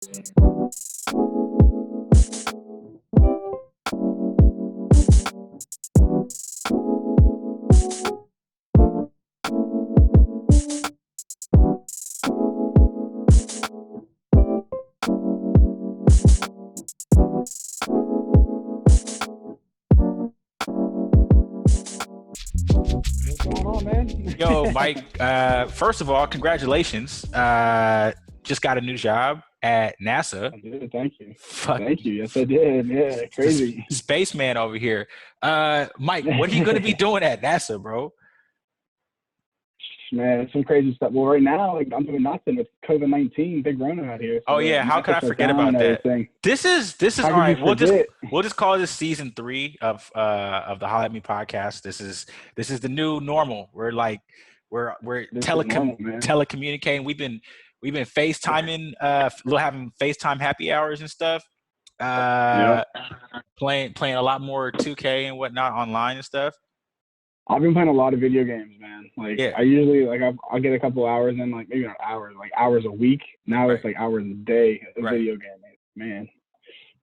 What's going on, man? Yo, Mike, first of all, congratulations. Just got a new job at NASA. I did. Thank you. Fuck, Thank you. Yes, I did. Yeah, the crazy. spaceman over here. Mike, what are you going to be doing at NASA, bro? Man, some crazy stuff. Well, right now, like I'm doing nothing with COVID-19, big Rona out here. Oh So yeah, how could NASA I shut forget down and about that? everything. This is How all could you right. forget? We'll just call this season 3 of the Holla at Me podcast. This is the new normal. We're This is normal, man. telecommunicating. We've been FaceTiming, having FaceTime happy hours and stuff. Yep. Uh, playing a lot more 2K and whatnot online and stuff. I've been playing a lot of video games, man. Like Yeah, I usually I'll get a couple hours in, like maybe not hours, like hours a week. Now right, it's like hours a day of right. video gaming, man.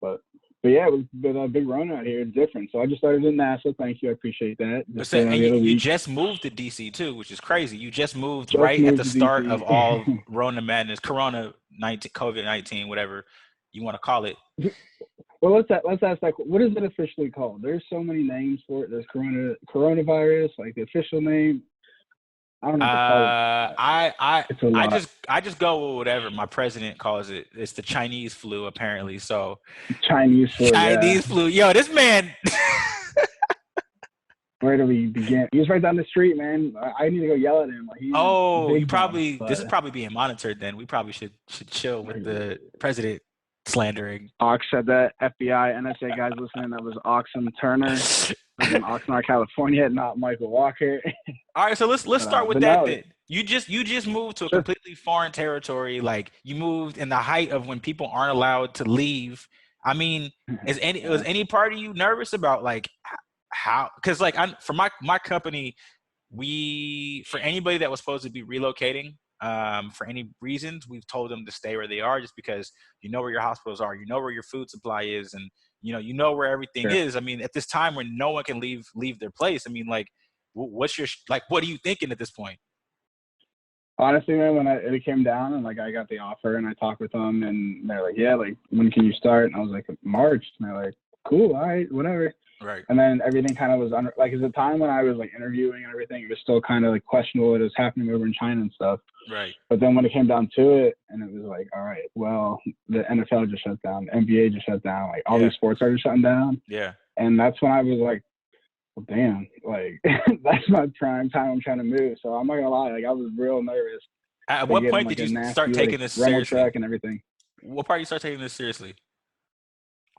But yeah, with a big Rona out here, it's different. So I just started in NASA. Thank you, I appreciate that. But Just so, and the other you week, just moved to DC too, which is crazy. You just moved just right at moved the to start of DC. all Rona madness, Corona 19, COVID-19, whatever you want to call it. Well, let's ask like, what is it officially called? There's so many names for it. There's coronavirus, like the official name. I don't know what to call it. It's a I lot. just go with whatever my president calls it. It's the Chinese flu, apparently. So Chinese flu, yeah. Chinese flu. Yo, this man. Where do we begin? He's right down the street, man. I need to go yell at him. Like, he's Oh, big dumb, this is but probably being monitored. Then we probably should chill with the president slandering. Ox said that. FBI, NSA guys listening, that was Oxum Turner from Oxnard, California, not Michael Walker. All right, so let's start with But that no, then. You just moved to a sure. completely foreign territory. Like you moved in the height of when people aren't allowed to leave. I mean, was Yeah, any part of you nervous about like how? Because like for my company, we for anybody that was supposed to be relocating, for any reasons, we've told them to stay where they are, just because you know where your hospitals are, you know where your food supply is, and you know where everything sure. is. I mean, at this time when no one can leave their place, I mean, like, what's your like? What are you thinking at this point? Honestly, man, when it came down and like I got the offer and I talked with them and they're like, yeah, like when can you start? And I was like, March. And they're like, cool, all right, whatever. Right. And then everything kind of was like at the time when I was like interviewing and everything, it was still kind of like questionable what was happening over in China and stuff. Right. But then when it came down to it, and it was like, all right, well, the NFL just shut down, the NBA just shut down, like all Yeah. these sports started shutting down. Yeah. And that's when I was like, well, damn, like that's my prime time I'm trying to move. So I'm not gonna lie, like I was real nervous. At They what gave him point like did a you nasty start like taking this rental seriously? truck and everything. What part you start taking this seriously?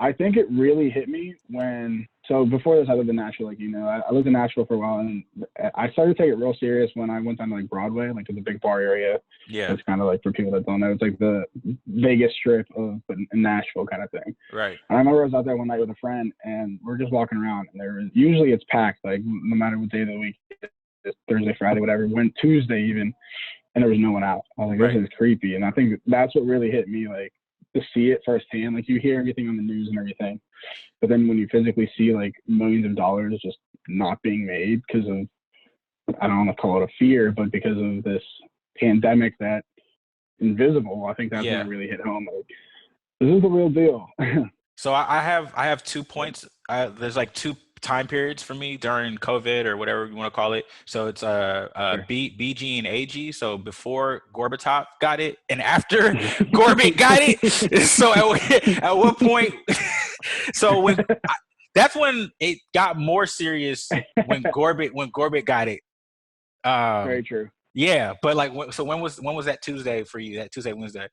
I think it really hit me so before this, I lived in Nashville, like, I lived in Nashville for a while, and I started to take it real serious when I went down to like Broadway, like to the big bar area. Yeah. It's kind of like, for people that don't know, it's like the Vegas strip but in Nashville kind of thing. Right. And I remember I was out there one night with a friend, and we're just walking around, and usually it's packed, like no matter what day of the week, it's Thursday, Friday, whatever. Went Tuesday even, and there was no one out. I was like, Right. this is creepy. And I think that's what really hit me, like to see it firsthand. Like you hear everything on the news and everything, but then when you physically see like millions of dollars just not being made because of, I don't want to call it a fear, but because of this pandemic that invisible, I think that's when Yeah. it really hit home. Like, this is the real deal. So I have 2 points. There's like two time periods for me during COVID or whatever you want to call it. So it's Sure. BG and AG. So before Gorbachev got it and after Gorbit got it. So at what point? So that's when it got more serious when Gorbit got it. Very true. Yeah, but like so when was that Tuesday for you? That Tuesday, Wednesday?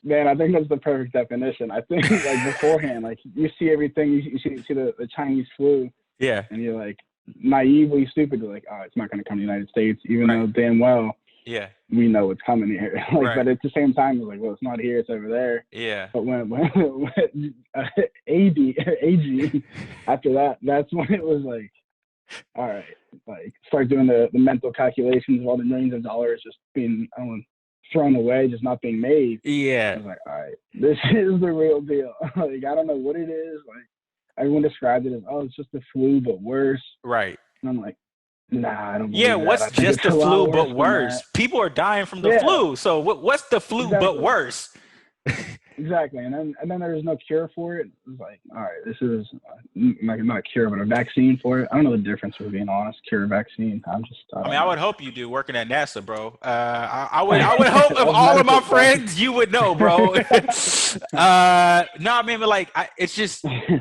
Man, I think that's the perfect definition. I think like beforehand, like you see everything, you see the Chinese flu, Yeah. and you're like naively stupid, you're like, oh, it's not going to come to the United States, even Right. though damn well Yeah. we know it's coming here. Like, Right. but at the same time, it's like, well, it's not here, it's over there. Yeah. But when AG after that, that's when it was like, all right, like start doing the mental calculations of all the millions of dollars just being, I don't know, thrown away, just not being made. I Yeah. was like, all right, this is the real deal. Like, I don't know what it is. Like, everyone described it as, oh, it's just the flu, but worse. Right. And I'm like, nah, I don't Yeah, believe that. what's I think just it's the a lot flu worse but than that. worse? People are dying from the Yeah, flu. So what's the flu but exactly. worse? Exactly. And then there was no cure for it. It was like, all right, this is not a cure, but a vaccine for it. I don't know the difference, for being honest. Cure, vaccine. I I don't mean, I know. would hope you do working at NASA, bro. I would hope of all of my friends, you would know, bro. No, I mean, but like, it's just, you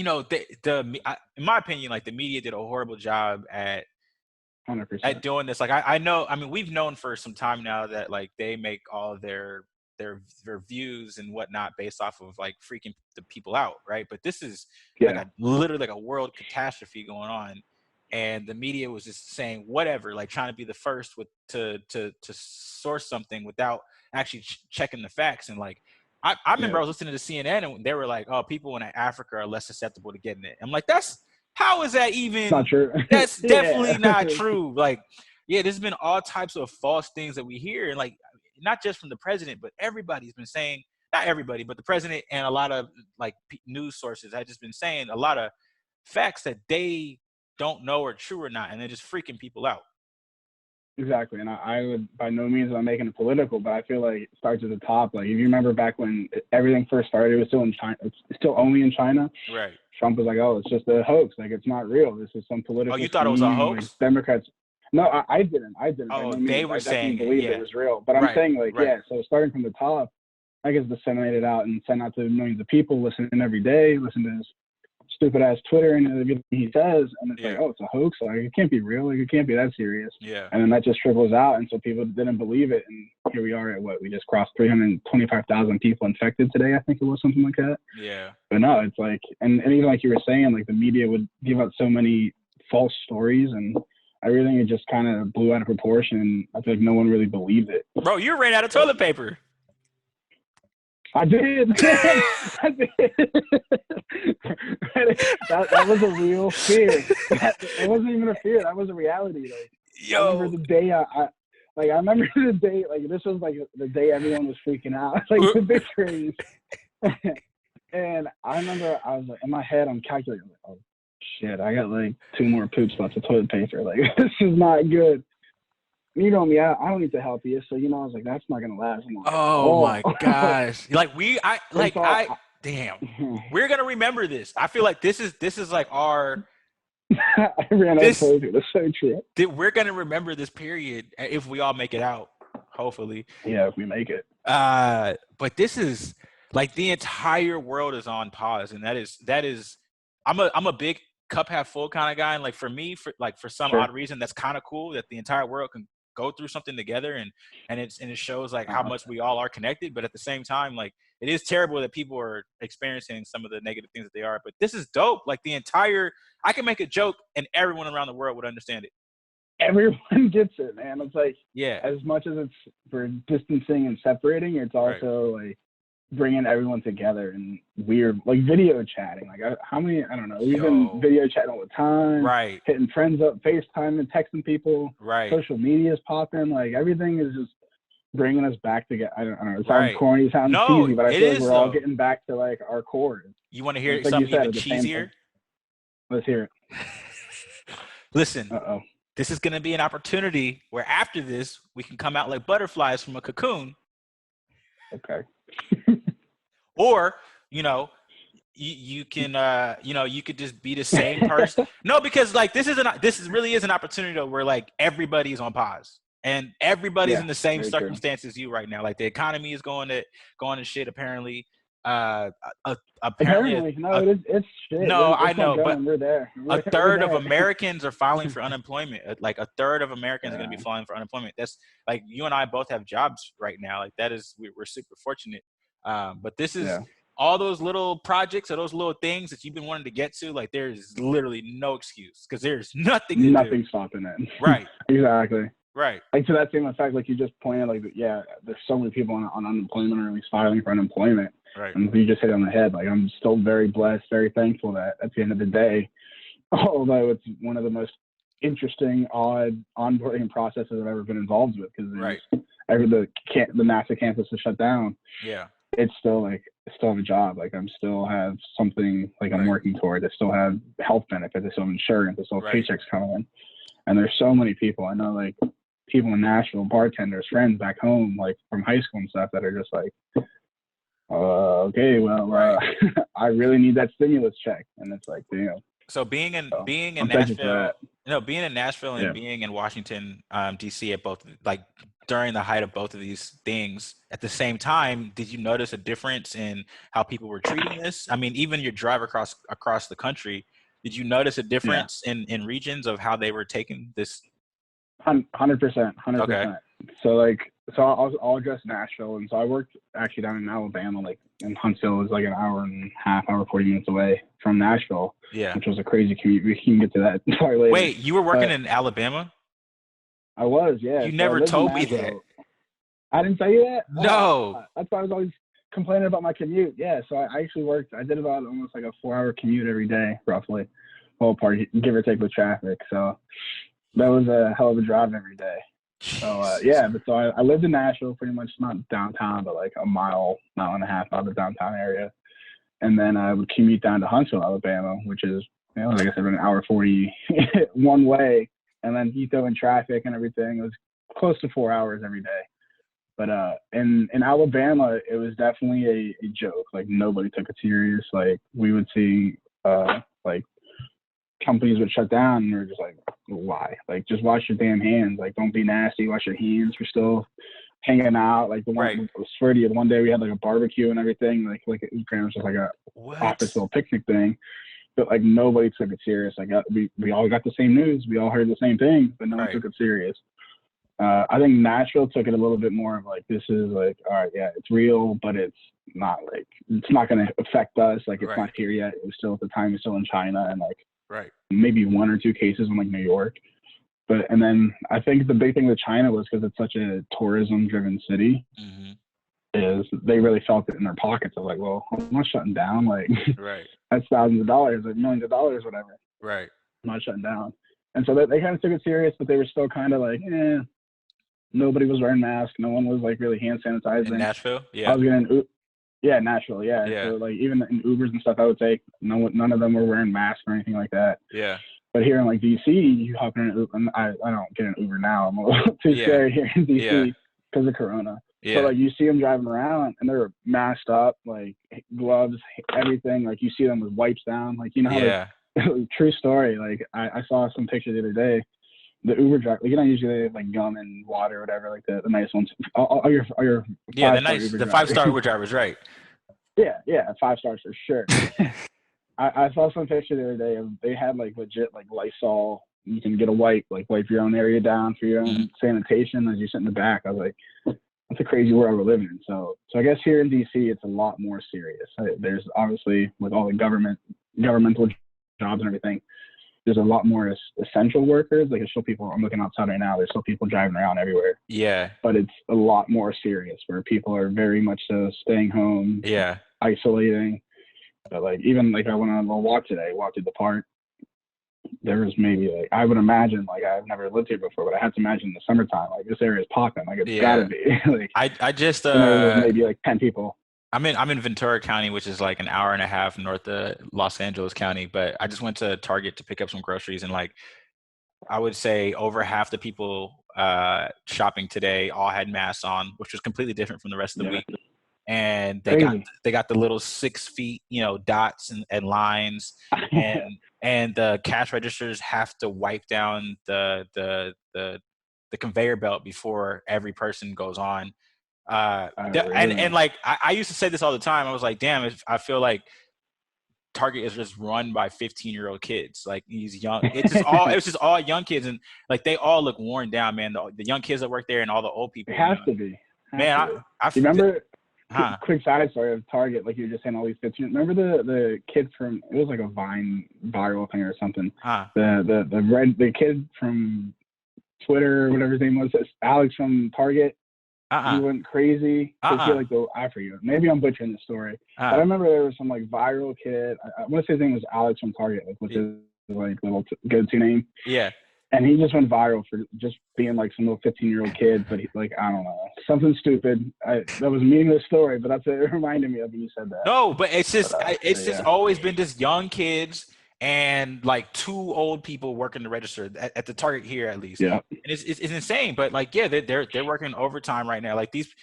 know, in my opinion, like the media did a horrible job at 100%. doing this. Like, I know, I mean, we've known for some time now that like they make all of their views and whatnot based off of like freaking the people out, right? But this is like Yeah. a literally like a world catastrophe going on, and the media was just saying whatever, like trying to be the first with to source something without actually checking the facts. And like I remember Yeah. I was listening to CNN and they were like, oh, people in Africa are less susceptible to getting it. I'm like, how is that Not even? true. That's Yeah. definitely not true. Like, yeah, there's been all types of false things that we hear, and like not just from the president, but everybody's been saying, not everybody, but the president and a lot of like news sources have just been saying a lot of facts that they don't know are true or not, and they're just freaking people out. Exactly. And I would, by no means am I making it political, but I feel like it starts at the top. Like, if you remember back when everything first started, it was still in China. It's still only in China. Right. Trump was like, oh, it's just a hoax. Like, it's not real. This is some political Oh, you thought it was a scheme. Like, hoax? Democrats. No, I didn't. By Oh, no they means. I were definitely saying it. believed Yeah. it was real. But I'm Right. saying, like, Right. yeah, so starting from the top, I guess disseminated out and sent out to millions of people, listening every day, listen to his stupid ass Twitter and everything he says, and it's like, oh, it's a hoax. Like, it can't be real. Like, it can't be that serious. Yeah. And then that just trickles out, and so people didn't believe it. And here we are at what, we just crossed 325,000 people infected today. I think it was something like that. Yeah. But no, it's like, and even like you were saying, like the media would give out so many false stories, and everything, it just kind of blew out of proportion. I feel like no one really believed it. Bro, you ran out of toilet paper. I did. I did. that was a real fear. It wasn't even a fear. That was a reality. Like, Yo. I remember the day I remember the day, like, this was like the day everyone was freaking out, like the big craze. And I remember I was like, in my head, I'm calculating, like, oh shit, I got like 2 more poops left of toilet paper. Like, this is not good. You know me, I don't eat the healthiest, so, you know, I was like, that's not gonna last long. Oh my gosh! Damn, we're gonna remember this. I feel like this is like our. I ran out of toilet paper. That's so true. We're gonna remember this period if we all make it out, hopefully. Yeah, if we make it. But this is like the entire world is on pause, and that is. I'm a big cup half full kind of guy, and like for me, for some odd reason, that's kind of cool that the entire world can go through something together, and it shows like how much we all are connected. But at the same time, like, it is terrible that people are experiencing some of the negative things that they are. But this is dope. Like, I can make a joke and everyone around the world would understand it. Everyone gets it, man. It's like, yeah, as much as it's for distancing and separating, it's also like bringing everyone together and weird, like, video chatting. Like, how many, I don't know, we've been video chatting all the time, right? Hitting friends up, FaceTime and texting people, right? Social media is popping. Like, everything is just bringing us back together. I don't know. It sounds corny, it sounds cheesy, but I feel like we're all getting back to like our core. You want to hear something even cheesier? Let's hear it. Listen. This is going to be an opportunity where after this, we can come out like butterflies from a cocoon. Okay. Or, you know, you can, you could just be the same person. No, because like this really is an opportunity though, where like everybody's on pause and everybody's in the same circumstances as you right now. Like, the economy is going to shit apparently. Apparently no, it's shit. No, I know, but we're there. A third of Americans are filing for unemployment. Like, a third of Americans are going to be filing for unemployment. That's like, you and I both have jobs right now. Like, that is, we're super fortunate. But this is all those little projects or those little things that you've been wanting to get to. Like, there's literally no excuse because there's nothing stopping it. Right. Exactly. Right. Like, to that same effect, like you just pointed, like, there's so many people on unemployment, or at least filing for unemployment. Right. And you just hit it on the head. Like, I'm still very blessed, very thankful that at the end of the day, although it's one of the most interesting, odd onboarding processes I've ever been involved with, because Right. the NASA campus is shut down. Yeah. It's still like I still have a job. Like I'm still have something like I'm Right. working towards. I still have health benefits. I still have insurance. I still have Right. paychecks coming in. And there's so many people I know, like people in Nashville, bartenders, friends back home, like from high school and stuff, that are just like, okay, well, Right. I really need that stimulus check. And it's like, damn. So being in I'm thankful for Nashville, that. being in Nashville and Yeah. being in Washington, D.C. at both, like during the height of both of these things at the same time, did you notice a difference in how people were treating this? I mean, even your drive across the country, did you notice a Yeah. difference in regions of how they were taking this? 100%, 100%. Okay. So like, I'll address Nashville, and so I worked actually down in Alabama, like in Huntsville is like an hour and a half, hour 40 minutes away from Nashville, Yeah. which was a crazy commute. We can get to that part later. Wait, you were working in Alabama? I was, yeah. You So never told me that. I didn't tell you that? No. That's why I was always complaining about my commute. Yeah, so I actually worked. I did about almost like a 4-hour commute every day, roughly, whole part, give or take with traffic. So that was a hell of a drive every day. So yeah, but so I lived in Nashville, pretty much not downtown, but like a mile and a half out of the downtown area. And then I would commute down to Huntsville, Alabama, which is, like I said, an hour 40 one way. And then you throw in traffic and everything. It was close to 4 hours every day. But in Alabama, it was definitely a joke. Like nobody took it serious. Like we would see like companies would shut down, and we were just like, why? Like just wash your damn hands. Like don't be nasty. Wash your hands. We're still hanging out. Like the one, Right. I swear to you, one day we had like a barbecue and everything. Like it was just like a office little picnic thing. But like nobody took it serious. Like we all got the same news. We all heard the same thing, but no one took it serious. I think Nashville took it a little bit more of like, this is like, all right, yeah, it's real, but it's not going to affect us. Like it's not here yet. It was still at the time, it's still in China, and like maybe 1 or 2 cases in like New York. But and then I think the big thing with China was because it's such a tourism driven city. Mm-hmm. Is they really felt it in their pockets of like, well, I'm not shutting down. Like that's thousands of dollars, like millions of dollars, whatever. Right. I'm not shutting down. And so they kind of took it serious, but they were still kind of like, nobody was wearing masks. No one was like really hand sanitizing. In Nashville? Yeah. I was getting, Nashville. Yeah. So like even in Ubers and stuff, I would take none of them were wearing masks or anything like that. Yeah. But here in like DC, you hop in an Uber. And I don't get an Uber now. I'm a little too scared here in DC because of Corona. Yeah. So like you see them driving around and they're masked up, like gloves, everything. Like you see them with wipes down, like like, true story. Like I saw some picture the other day. The Uber driver, usually they have like gum and water or whatever, like the nice ones. All your the nice Uber 5-star Uber drivers, right? Yeah, 5 stars for sure. I saw some picture the other day of they had like legit like Lysol. You can get a wipe your own area down for your own sanitation as you sit in the back. I was like, that's a crazy world we're living in. So I guess here in DC, it's a lot more serious. There's obviously with all the governmental jobs and everything, there's a lot more essential workers. Like, there's still people, I'm looking outside right now, there's still people driving around everywhere. Yeah. But it's a lot more serious where people are very much so staying home. Yeah. Isolating. But like, even like I went on a little walk today, walked through the park. There was maybe like, I would imagine, like I've never lived here before, but I had to imagine in the summertime, like this area is popping. Like it's gotta be. Like I just maybe like 10 people. I'm in Ventura County, which is like an hour and a half north of Los Angeles County. But I just went to Target to pick up some groceries, and like I would say over half the people shopping today all had masks on, which was completely different from the rest of the week. And they got the little 6 feet, dots and lines, and the cash registers have to wipe down the conveyor belt before every person goes on. And like I used to say this all the time. I was like, damn, I feel like Target is just run by 15-year-old kids. Like these young, it's just all young kids, and like they all look worn down, man. The young kids that work there and all the old people. It has to be. Man, I remember. Quick side story of Target, like you were just saying, all these 15. Remember the kid from, it was like a Vine viral thing or something. The kid from Twitter, whatever his name was, Alex from Target. He went crazy. I forget. Maybe I'm butchering the story. But I remember there was some like viral kid. I want to say his name was Alex from Target, like what's his like little go-to name. Yeah. And he just went viral for just being like some little 15-year-old kid, but he, like, I don't know, something stupid. That was a meaningless story, but that's what it reminded me of when you said that. No, but it's just Yeah. always been just young kids and like 2 old people working the register at the Target here at least. Yeah. And it's insane. But like, yeah, they're working overtime right now. Like these,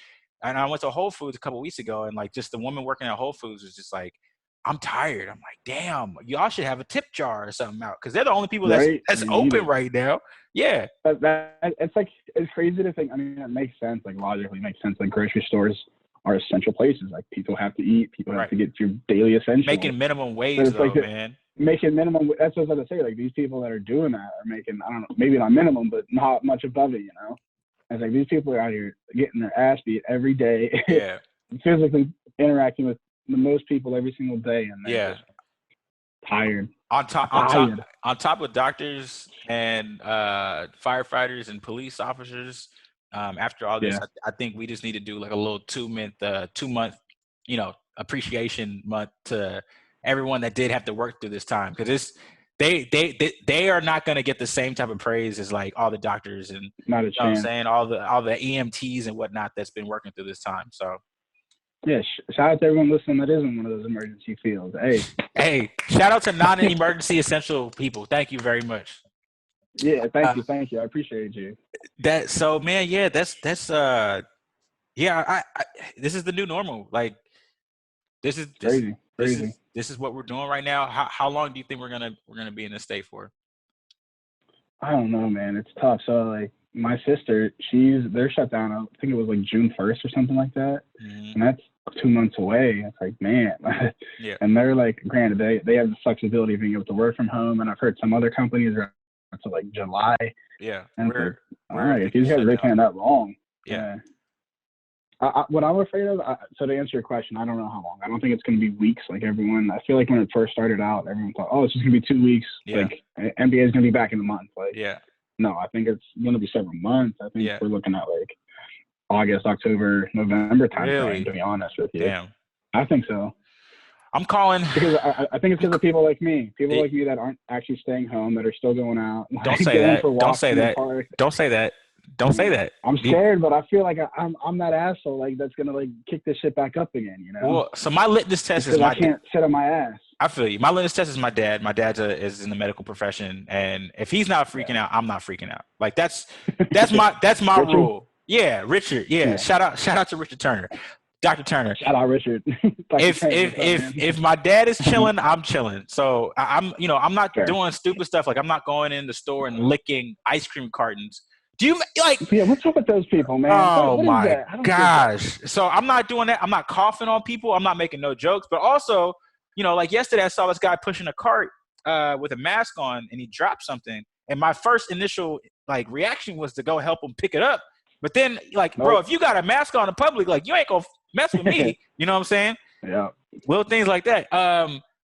and I went to Whole Foods a couple weeks ago, and like just the woman working at Whole Foods was just like, I'm tired. I'm like, damn, y'all should have a tip jar or something out because they're the only people that's open right now. Yeah. But it's like, it's crazy to think. I mean, it makes sense. Like logically, it makes sense. Like grocery stores are essential places. Like people have to eat. People have to get your daily essentials. Making minimum wage though, like man. Making minimum. That's what I was going to say. Like these people that are doing that are making, I don't know, maybe not minimum, but not much above it. You know. It's like these people are out here getting their ass beat every day. Yeah. Physically interacting with the most people every single day, and they're just tired. On top of doctors and firefighters and police officers, after all this, I think we just need to do like a little 2-month, appreciation month to everyone that did have to work through this time, because they are not going to get the same type of praise as like all the doctors and not a chance. I'm saying all the EMTs and whatnot that's been working through this time. So. Yeah, shout out to everyone listening that is in one of those emergency fields. Hey, shout out to non-emergency essential people. Thank you very much. Yeah, thank you. I appreciate you. This is the new normal. Like, this is crazy. This is what we're doing right now. How long do you think we're gonna be in this state for? I don't know, man. It's tough. So like, my sister, they're shut down. I think it was like June 1st or something like that, and that's 2 months away. It's like, man. Yeah. And they're like, granted, they have the flexibility of being able to work from home, and I've heard some other companies are until like July. Yeah. And all right, if these guys are taking that long. Yeah. What I'm afraid of, so to answer your question, I don't know how long. I don't think it's going to be weeks like everyone. I feel like when it first started out, everyone thought, oh, it's just going to be 2 weeks. Yeah. Like NBA is going to be back in a month. Like, yeah. No, I think it's going to be several months. I think we're looking at like August, October, November time frame, to be honest with you. Damn. I think so. I'm calling. Because I think it's because of people like me. People like me that aren't actually staying home, that are still going out. Don't say that. Don't say that. Don't say that. Don't say that. I'm scared, but I feel like I'm that asshole like that's gonna like kick this shit back up again, you know? Well, so my litmus test is I can't sit on my ass. I feel you. My litmus test is my dad. My dad is in the medical profession, and if he's not freaking out, I'm not freaking out. Like that's my rule. Yeah, Richard. Yeah. Shout out to Richard Turner, Dr. Turner. Shout out Richard. If my dad is chilling, I'm chilling. So I'm not doing stupid stuff. Like I'm not going in the store and licking ice cream cartons. Do you like? Yeah, what's up with those people, man? Oh my gosh! So I'm not doing that. I'm not coughing on people. I'm not making no jokes. But also, like yesterday, I saw this guy pushing a cart with a mask on, and he dropped something. And my first initial reaction was to go help him pick it up. But then, bro, if you got a mask on in public, you ain't gonna mess with me. You know what I'm saying? Yeah. Little things like that.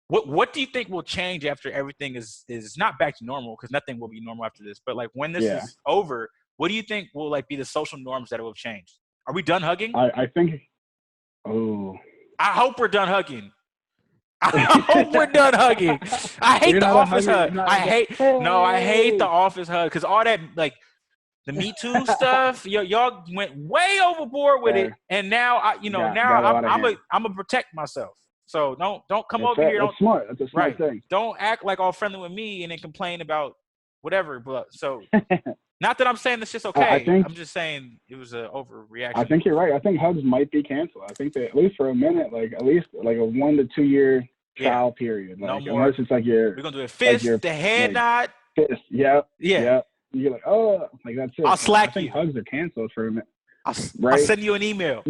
What do you think will change after everything is not back to normal? Because nothing will be normal after this. But when this is over, what do you think will be the social norms that will have changed? Are we done hugging? I think. Oh. I hope we're done hugging. I hope we're done hugging. I hate the office hug. I hate the office hug because all that the Me Too stuff. Y'all went way overboard with it, and now I'm gonna protect myself. So don't come over here. That's smart. That's a smart thing. Don't act like all friendly with me and then complain about whatever. But so. Not that I'm saying this shit's okay. I'm just saying it was an overreaction. I think you're right. I think hugs might be canceled. I think that at least for a minute, at least a 1 to 2 year trial period. No more. Unless it's we're gonna do a fist, the head nod. Fist. Yep. You're like, oh, that's it. I'll slack I think hugs are canceled for a minute. I'll send you an email.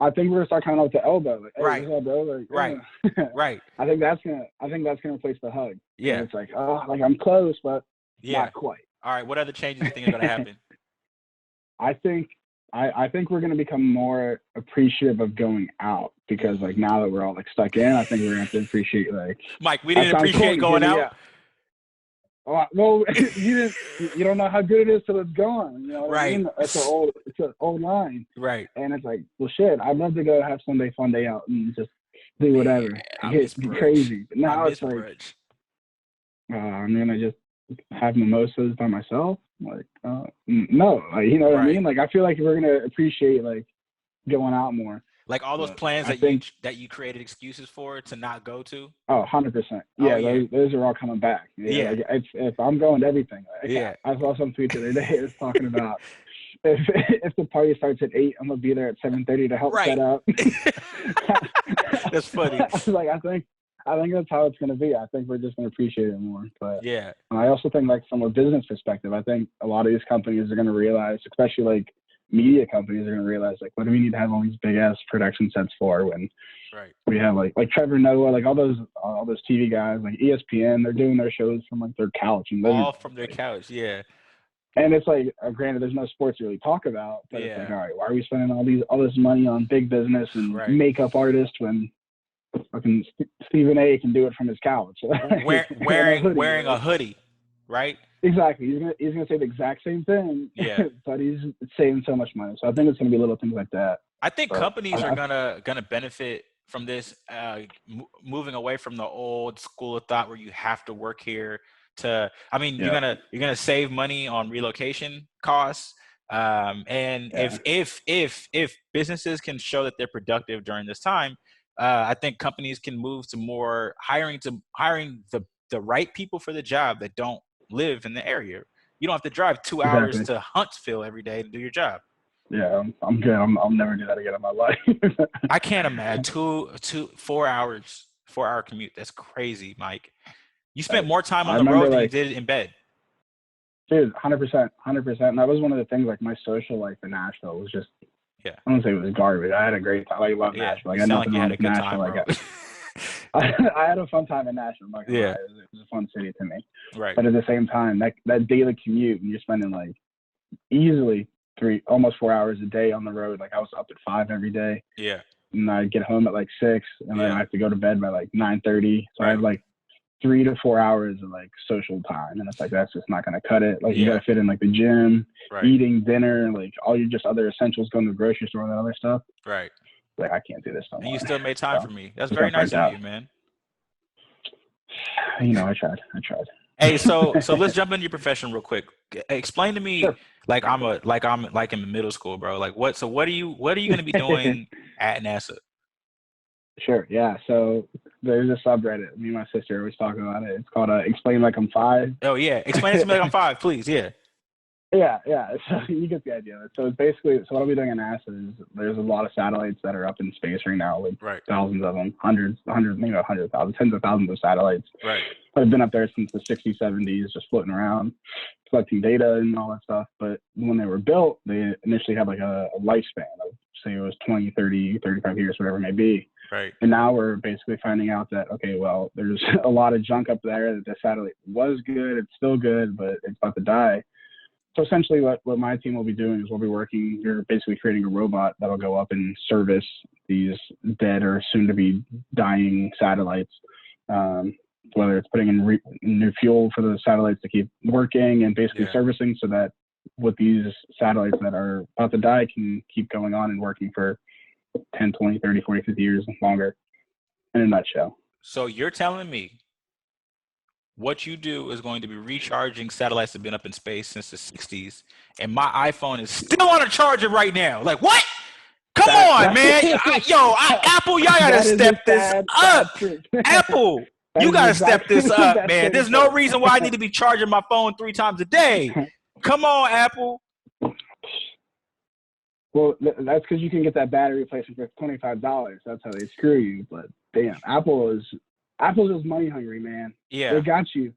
I think we're gonna start kind of with the elbow. Hey, right. What's up, bro? Right. I think that's gonna replace the hug. Yeah. And it's I'm close, but not quite. All right. What other changes do you think are going to happen? I think we're going to become more appreciative of going out because now that we're all stuck in, I think we're going to have to appreciate Mike, we didn't appreciate going out. Yeah. Well, you don't know how good it is till it's gone. You know, right? It's an old line, right? And it's well, shit. I'd love to go have Sunday fun day out and just do whatever. It's crazy. But now it's I'm gonna just have mimosas by myself? Like, no, like, you know what I Right. mean? Like, I feel like we're gonna appreciate like going out more. Like all those But plans I think, that you created excuses for to not go to. oh, 100%. Oh Yeah, yeah. those are all coming back. Yeah, Yeah. like if I'm going to everything, like, Yeah. I saw some tweet the other day. It was talking about if if the party starts at 8, I'm gonna be there at 7:30 to help Right. set up. That's funny. I was like, I think that's how it's gonna be. I think we're just gonna appreciate it more. But Yeah. I also think, like, from a business perspective, I think a lot of these companies are gonna realize, especially like media companies, are gonna realize, like, what do we need to have all these big ass production sets for when Right. we have like Trevor Noah, like all those TV guys, like ESPN, they're doing their shows from like their couch, and All from their couch. Yeah. and it's like, granted, there's no sports to really talk about, but it's like, Yeah. all right, why are we spending all this money on big business and Right. makeup artists when fucking Stephen A can do it from his couch, Wearing a hoodie, right? Exactly. He's gonna say the exact same thing. Yeah. But he's saving so much money. So I think it's gonna be little things like that. I think But companies are gonna benefit from this, moving away from the old school of thought where you have to work here to. I mean, Yeah. you're gonna save money on relocation costs, and Yeah. if businesses can show that they're productive during this time, I think companies can move to more hiring the right people for the job that don't live in the area. You don't have to drive 2 hours Exactly. to Huntsville every day to do your job. Yeah, I'm good. I'll never do that again in my life. I can't imagine 4 hour commute. That's crazy, Mike. You spent more time I on the road remember, than you like, did in bed. dude, 100%. And that was one of the things, like, my social life in Nashville was just, Yeah. I don't say it was garbage. I had a great time. I love Yeah. Nashville. Like, You I had sound like nothing you wrong had a with good Nashville. time, bro. I had a fun time in Nashville. I'm not gonna Yeah. lie. It was a fun city to me. Right. But at the same time, that daily commute, and you're spending like easily almost 4 hours a day on the road. Like, I was up at 5 every day, Yeah. and I'd get home at like 6, and then Yeah. I have to go to bed by like 9:30. So I Right. have like 3 to 4 hours of like social time, and it's like, that's just not gonna cut it. Like, you Yeah. gotta fit in like the gym, Right. eating dinner, like all your just other essentials, going to the grocery store, and that other stuff. Right. Like, I can't do this no And more. you still made time So, for me. That's I very got nice burnt of out. you, man. You know, I tried. Hey, so let's jump into your profession real quick. Explain to me, Sure. like I'm in middle school, bro. Like what are you going to be doing at NASA? Sure. Yeah. So there's a subreddit. Me and my sister always talk about it. It's called "Explain Like I'm 5." Oh yeah, explain it to me like I'm 5, please. Yeah. Yeah. So you get the idea. So it's basically, so what I'll be doing at NASA is there's a lot of satellites that are up in space right now, like Right. thousands of them, hundreds, maybe 100,000, tens of thousands of satellites. Right. That have been up there since the 60s, 70s, just floating around, collecting data and all that stuff. But when they were built, they initially had like a lifespan of, say it was 20, 30, 35 years, whatever it may be. Right. And now we're basically finding out that, okay, well, there's a lot of junk up there, that the satellite was good, it's still good, but it's about to die. So essentially what my team will be doing is you're basically creating a robot that'll go up and service these dead or soon to be dying satellites, whether it's putting in new fuel for the satellites to keep working and basically servicing, so that with these satellites that are about to die can keep going on and working for 10, 20, 30, 40, 50 years longer, in a nutshell. So you're telling me what you do is going to be recharging satellites that have been up in space since the 60s, and my iPhone is still on a charger right now. Like, what? Come on, man. Apple, y'all got to step this up. Apple, you got to step this up, man. There's no reason why I need to be charging my phone 3 times a day. Come on, Apple. Well, that's because you can get that battery replacement for $25. That's how they screw you. But damn, Apple's just money hungry, man. Yeah. They got you.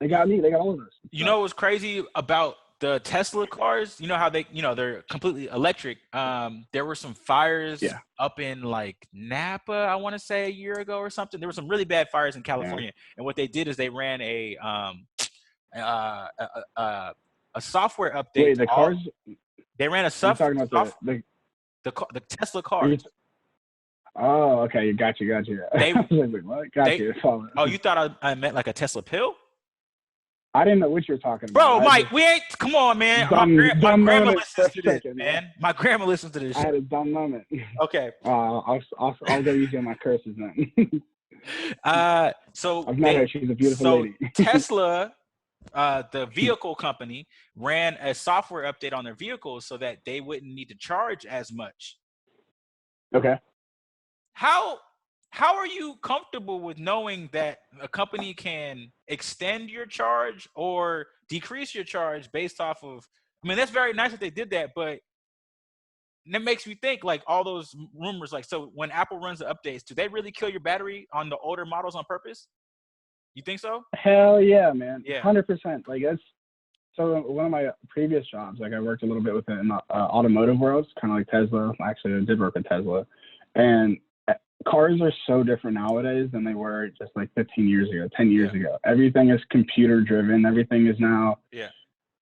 They got me. They got all of us. You know what's crazy about the Tesla cars? You know how they're completely electric. There were some fires up in like Napa, I want to say a year ago or something. There were some really bad fires in California. And what they did is they ran a software update. Wait, the cars? They ran a talking about the Tesla cars. Oh, okay. Got you. I was like, wait, what? Got you. Oh, you thought I meant like a Tesla pill? I didn't know what you were talking about. Bro, Mike, come on, man. My grandma listens to this, man. My grandma listens to this shit. I had a dumb moment. Okay. I'll go easy on my curses then. So I've met her. She's a beautiful lady. Tesla the vehicle company ran a software update on their vehicles so that they wouldn't need to charge as much. Okay. How are you comfortable with knowing that a company can extend your charge or decrease your charge based off of? I mean, that's very nice that they did that, but that makes me think like all those rumors. Like, so when Apple runs the updates, do they really kill your battery on the older models on purpose? You think so? Hell yeah, man. Yeah. 100%. Like that's so one of my previous jobs. Like I worked a little bit with it in the automotive world, kind of like Tesla. Actually, I did work at Tesla, and cars are so different nowadays than they were just like 15 years ago, 10 years ago. Everything is computer driven. Everything is now. Yeah.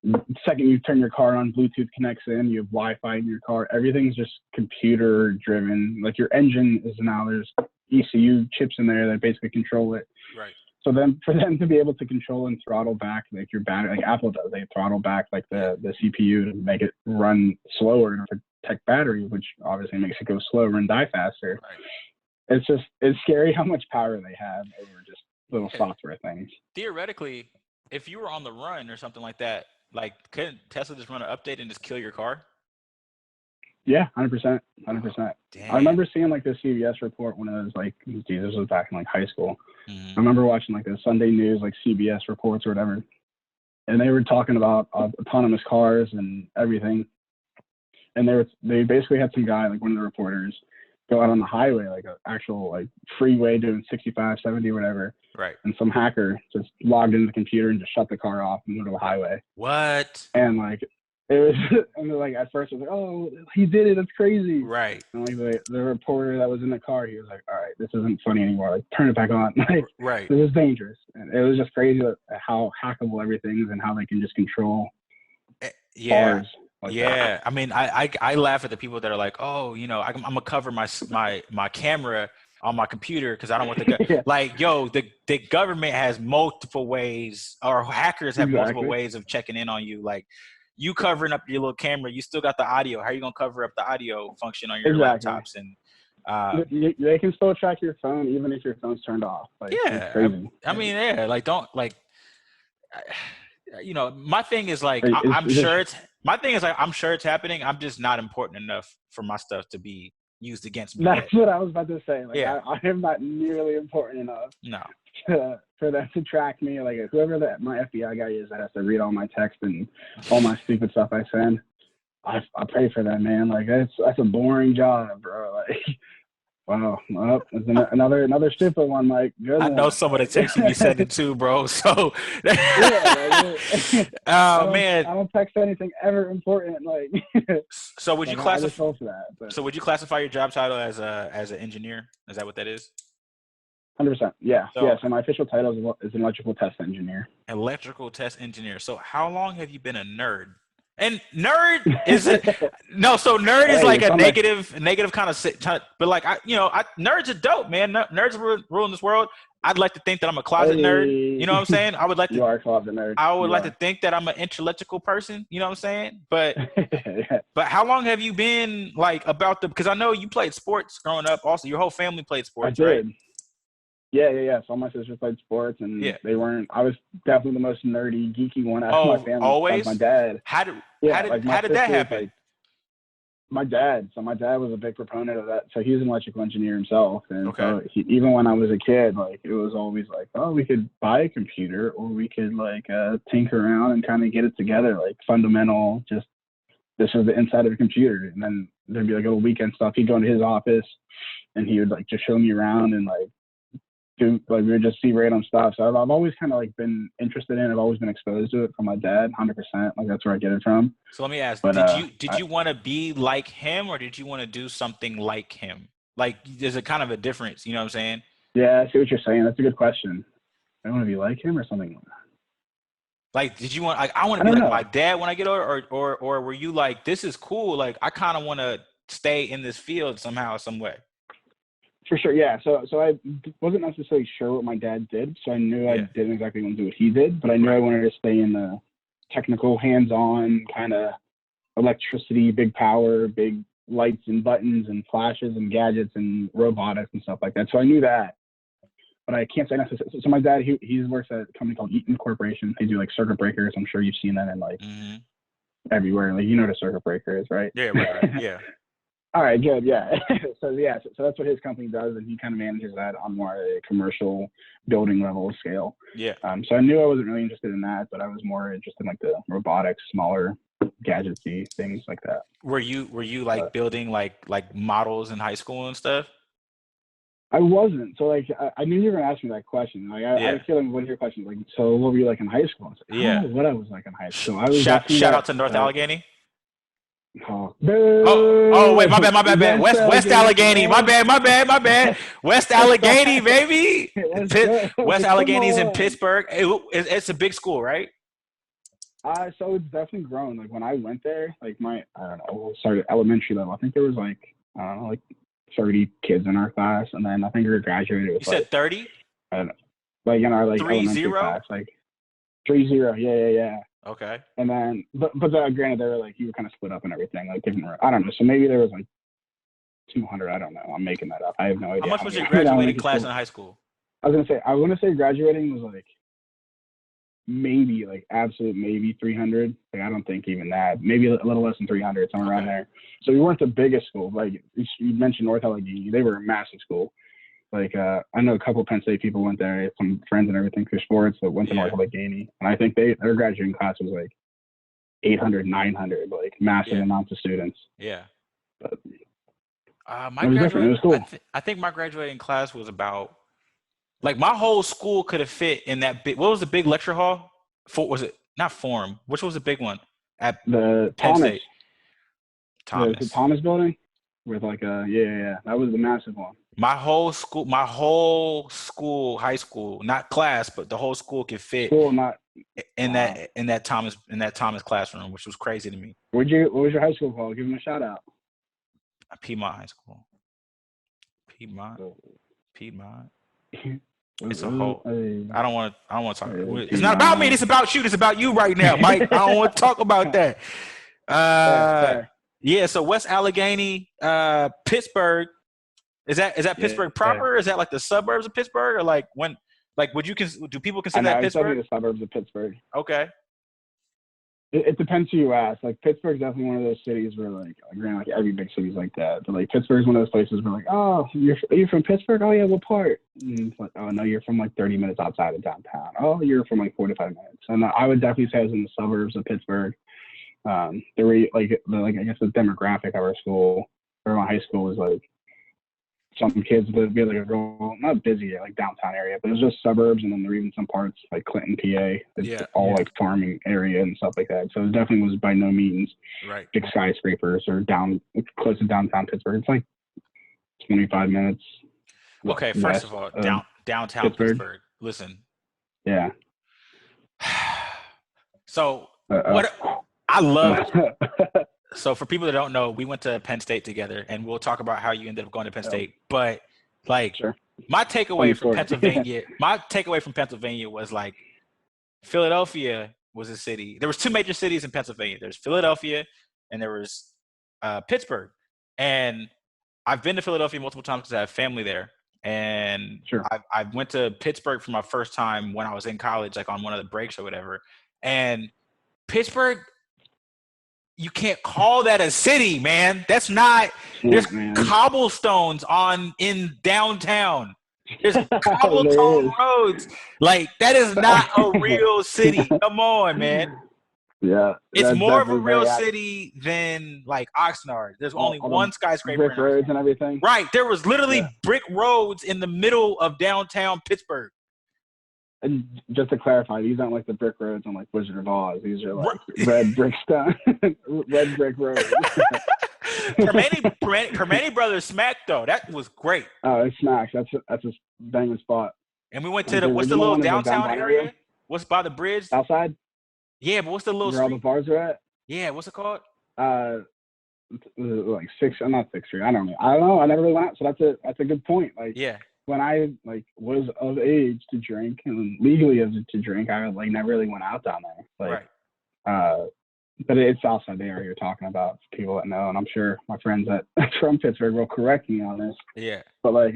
The second you turn your car on, Bluetooth connects in, you have Wi-Fi in your car. Everything's just computer driven. Like your engine is now, there's ECU chips in there that basically control it. Right. So then for them to be able to control and throttle back like your battery, like Apple does, they throttle back like the CPU to make it run slower to protect battery, which obviously makes it go slower and die faster. Right. It's scary how much power they have over just little software things. Theoretically, if you were on the run or something like that, like couldn't Tesla just run an update and just kill your car? Yeah, 100%, 100%. Damn. I remember seeing like the CBS report when it was like, this was back in like high school. Mm-hmm. I remember watching like the Sunday news, like CBS reports or whatever, and they were talking about autonomous cars and everything. And they basically had some guy, like one of the reporters, go out on the highway, like an actual like freeway doing 65, 70, whatever. Right. And some hacker just logged into the computer and just shut the car off in the middle of the highway. What? And like it was, and like at first it was like, oh, he did it, that's crazy. Right. And like the reporter that was in the car, he was like, all right, this isn't funny anymore. Like turn it back on. Like, right. It was dangerous. And it was just crazy how hackable everything is and how they can just control cars. Like that. I mean, I laugh at the people that are like, oh, you know, I'm gonna cover my camera on my computer because I don't want the like, yo, the government has multiple ways, or hackers have multiple ways of checking in on you. Like, you covering up your little camera, you still got the audio. How are you gonna cover up the audio function on your laptops? And they can still track your phone even if your phone's turned off. Like, it's crazy. I mean, like don't like. You know, my thing is like, I'm sure it's happening. I'm just not important enough for my stuff to be used against me. That's what I was about to say. Like, I am not nearly important enough. No. For them to track me. Like, whoever my FBI guy is that has to read all my text and all my stupid stuff I send, I pray for that, man. Like, that's a boring job, bro. Like, wow. Well, another stupid one, Mike. Good I one. know some of the texts you send it to, bro. So, man, I don't text anything ever important. Like, so would you classify? That, so would you classify your job title as an engineer? Is that what that is? 100%. Yeah. So my official title is an electrical test engineer. Electrical test engineer. So how long have you been a nerd? And nerd is no. So nerd is like a negative kind of. But like nerds are dope, man. Nerds are ruling this world. I'd like to think that I'm a closet nerd. You know what I'm saying? I would like to. You are a closet nerd. I would like to think that I'm an intellectual person. You know what I'm saying? But but how long have you been like about the? Because I know you played sports growing up. Also, your whole family played sports, right? Yeah. So my sisters played sports, and they weren't. I was definitely the most nerdy, geeky one out of my family. Always. Like my dad. How did that happen? Like, my dad. So my dad was a big proponent of that. So he's an electrical engineer himself, and so even when I was a kid, like it was always like, oh, we could buy a computer, or we could like tinker around and kind of get it together, like fundamental. Just this is the inside of a computer, and then there'd be like little weekend stuff. He'd go into his office, and he would like just show me around and like. We would just see random stuff. So I've always kind of like been interested in it. I've always been exposed to it from my dad, 100%. Like that's where I get it from. So let me ask: did you want to be like him, or did you want to do something like him? Like, there's a kind of a difference. You know what I'm saying? Yeah, I see what you're saying. That's a good question. I want to be like him or something like that. Like, did you want? Like, I want to be like my dad when I get older, or were you like, this is cool? Like, I kind of want to stay in this field somehow, some way. For sure, yeah. So I wasn't necessarily sure what my dad did, so I knew I didn't exactly want to do what he did, but I knew I wanted to stay in the technical, hands-on kind of electricity, big power, big lights and buttons and flashes and gadgets and robotics and stuff like that. So I knew that. but I can't say necessarily. So my dad, he works at a company called Eaton Corporation. They do like circuit breakers. I'm sure you've seen that in like everywhere. Like, you know what a circuit breaker is, right? Yeah, right. Yeah. All right, good. Yeah. So that's what his company does, and he kind of manages that on more a commercial building level scale. Yeah. So I knew I wasn't really interested in that, but I was more interested in like the robotics, smaller gadgetsy things like that. Were you like building like models in high school and stuff? I wasn't. So like I knew you were gonna ask me that question. Like I was feeling one of your questions. Like, so what were you like in high school? I was like, I don't know what I was like in high school. I was shout out to North Allegheny. Oh, wait, my bad. West Allegheny. My bad. West Allegheny, baby. West Alleghany's in Pittsburgh. It's a big school, right? So it's definitely grown. Like when I went there, like I don't know, started elementary level. I think there was like, I don't know, like 30 kids in our class, and then I think we graduated with. You said 30? I don't know, like in our like 30? Elementary class, like 30. Yeah. Okay. And then, but granted, they were like, you were kind of split up and everything, like different. I don't know. So maybe there was like 200. I don't know. I'm making that up. I have no idea. How much was your graduating class in high school? I want to say graduating was like maybe like absolute maybe 300. Like I don't think even that. Maybe a little less than 300, somewhere around there. So we weren't the biggest school. Like you mentioned North Allegheny, they were a massive school. Like I know a couple of Penn State people went there, some friends and everything through sports that went to North Allegheny, and I think their graduating class was like 800, 900, like massive amounts of students. Yeah. But my graduating, it was cool. I think my graduating class was about, like, my whole school could have fit in that big. What was the big lecture hall? Was it not Forum? Which was the big one at the Penn Thomas? State? Thomas. The Thomas building with like that was the massive one. My whole school, high school, not class, but the whole school could fit in that Thomas classroom, which was crazy to me. What was your high school called? Give them a shout out. Piedmont High School. Piedmont. It's a whole. I don't want to talk. It's not about me. It's about you. It's about you right now, Mike. I don't want to talk about that. Yeah. So West Allegheny, Pittsburgh. Is that Pittsburgh proper? Is that like the suburbs of Pittsburgh, or like do people consider that Pittsburgh? The suburbs of Pittsburgh. Okay. It depends who you ask. Like Pittsburgh's definitely one of those cities where like every big city's like that. But like Pittsburgh's one of those places where like, oh, are you from Pittsburgh? Oh yeah, what part? And it's like, oh no, you're from like 30 minutes outside of downtown. Oh, you're from like 45 minutes. And I would definitely say I was in the suburbs of Pittsburgh. There were I guess the demographic of our school or my high school was like, some kids would be like a real, not busy, like downtown area, but it was just suburbs, and then there were even some parts like Clinton, PA. It's all like farming area and stuff like that. So it definitely was by no means big skyscrapers or close to downtown Pittsburgh. It's like 25 minutes. Okay, first of all, downtown Pittsburgh. Listen. Yeah. So what I love. So for people that don't know, we went to Penn State together, and we'll talk about how you ended up going to Penn State. But like my takeaway from Pennsylvania was like Philadelphia was a city. There was two major cities in Pennsylvania. There's Philadelphia and there was Pittsburgh. And I've been to Philadelphia multiple times because I have family there. And I went to Pittsburgh for my first time when I was in college, like on one of the breaks or whatever. And Pittsburgh, you can't call that a city, man. That's not. There's cobblestones in downtown. There's cobblestone roads. Like, that is not a real city. Come on, man. Yeah. It's more of a real city than like Oxnard. There's only one skyscraper. Brick roads and everything. Right. There was literally brick roads in the middle of downtown Pittsburgh. And just to clarify, these aren't like the brick roads on like Wizard of Oz. These are like red brick roads. Permane Brothers smacked though. That was great. Oh, it smacks. That's a banging spot. And we went to what's the little downtown area? What's by the bridge? Outside? Yeah, but what's the little where all the bars are at? Yeah, what's it called? Like not 6th Street. I don't know. I never really went. So that's a good point. Like when I like was of age to drink and legally to drink, I like never really went out down there. Like, but it's outside the area you're talking about, for people that know, and I'm sure my friends that from Pittsburgh will correct me on this. Yeah. But like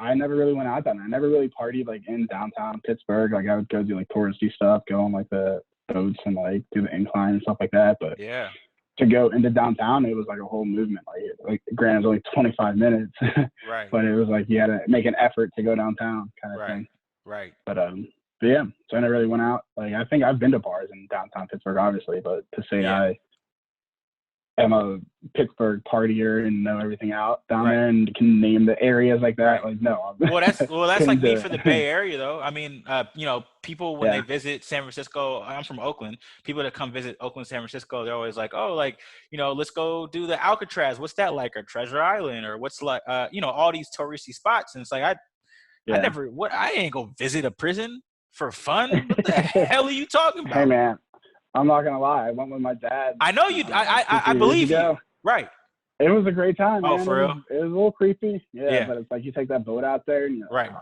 I never really went out that night. I never really partied like in downtown Pittsburgh. Like I would go do like touristy stuff, go on like the boats and like do the incline and stuff like that. But Yeah. to go into downtown, it was like a whole movement. Like granted, it was only 25 minutes, Right. but it was like you had to make an effort to go downtown, kind of Right. thing. Right. But yeah, so I never really went out. Like I think I've been to bars in downtown Pittsburgh, obviously, but to say I am a Pittsburgh partier and know everything out down there and can name the areas like that, like no. Well, that's like me for the it. Bay Area, though. I mean, you know, people when they visit San Francisco, I'm from Oakland. People that come visit Oakland, San Francisco, they're always like, oh, like, you know, let's go do the Alcatraz. What's that like? Or Treasure Island, or what's like, you know, all these touristy spots. And it's like, I ain't gonna visit a prison for fun. What the hell are you talking about? Hey man, I'm not gonna lie. I went with my dad. I know you. I believe you. Right. It was a great time, man. Oh, for real? It was a little creepy. Yeah, but it's like you take that boat out there and you're like, all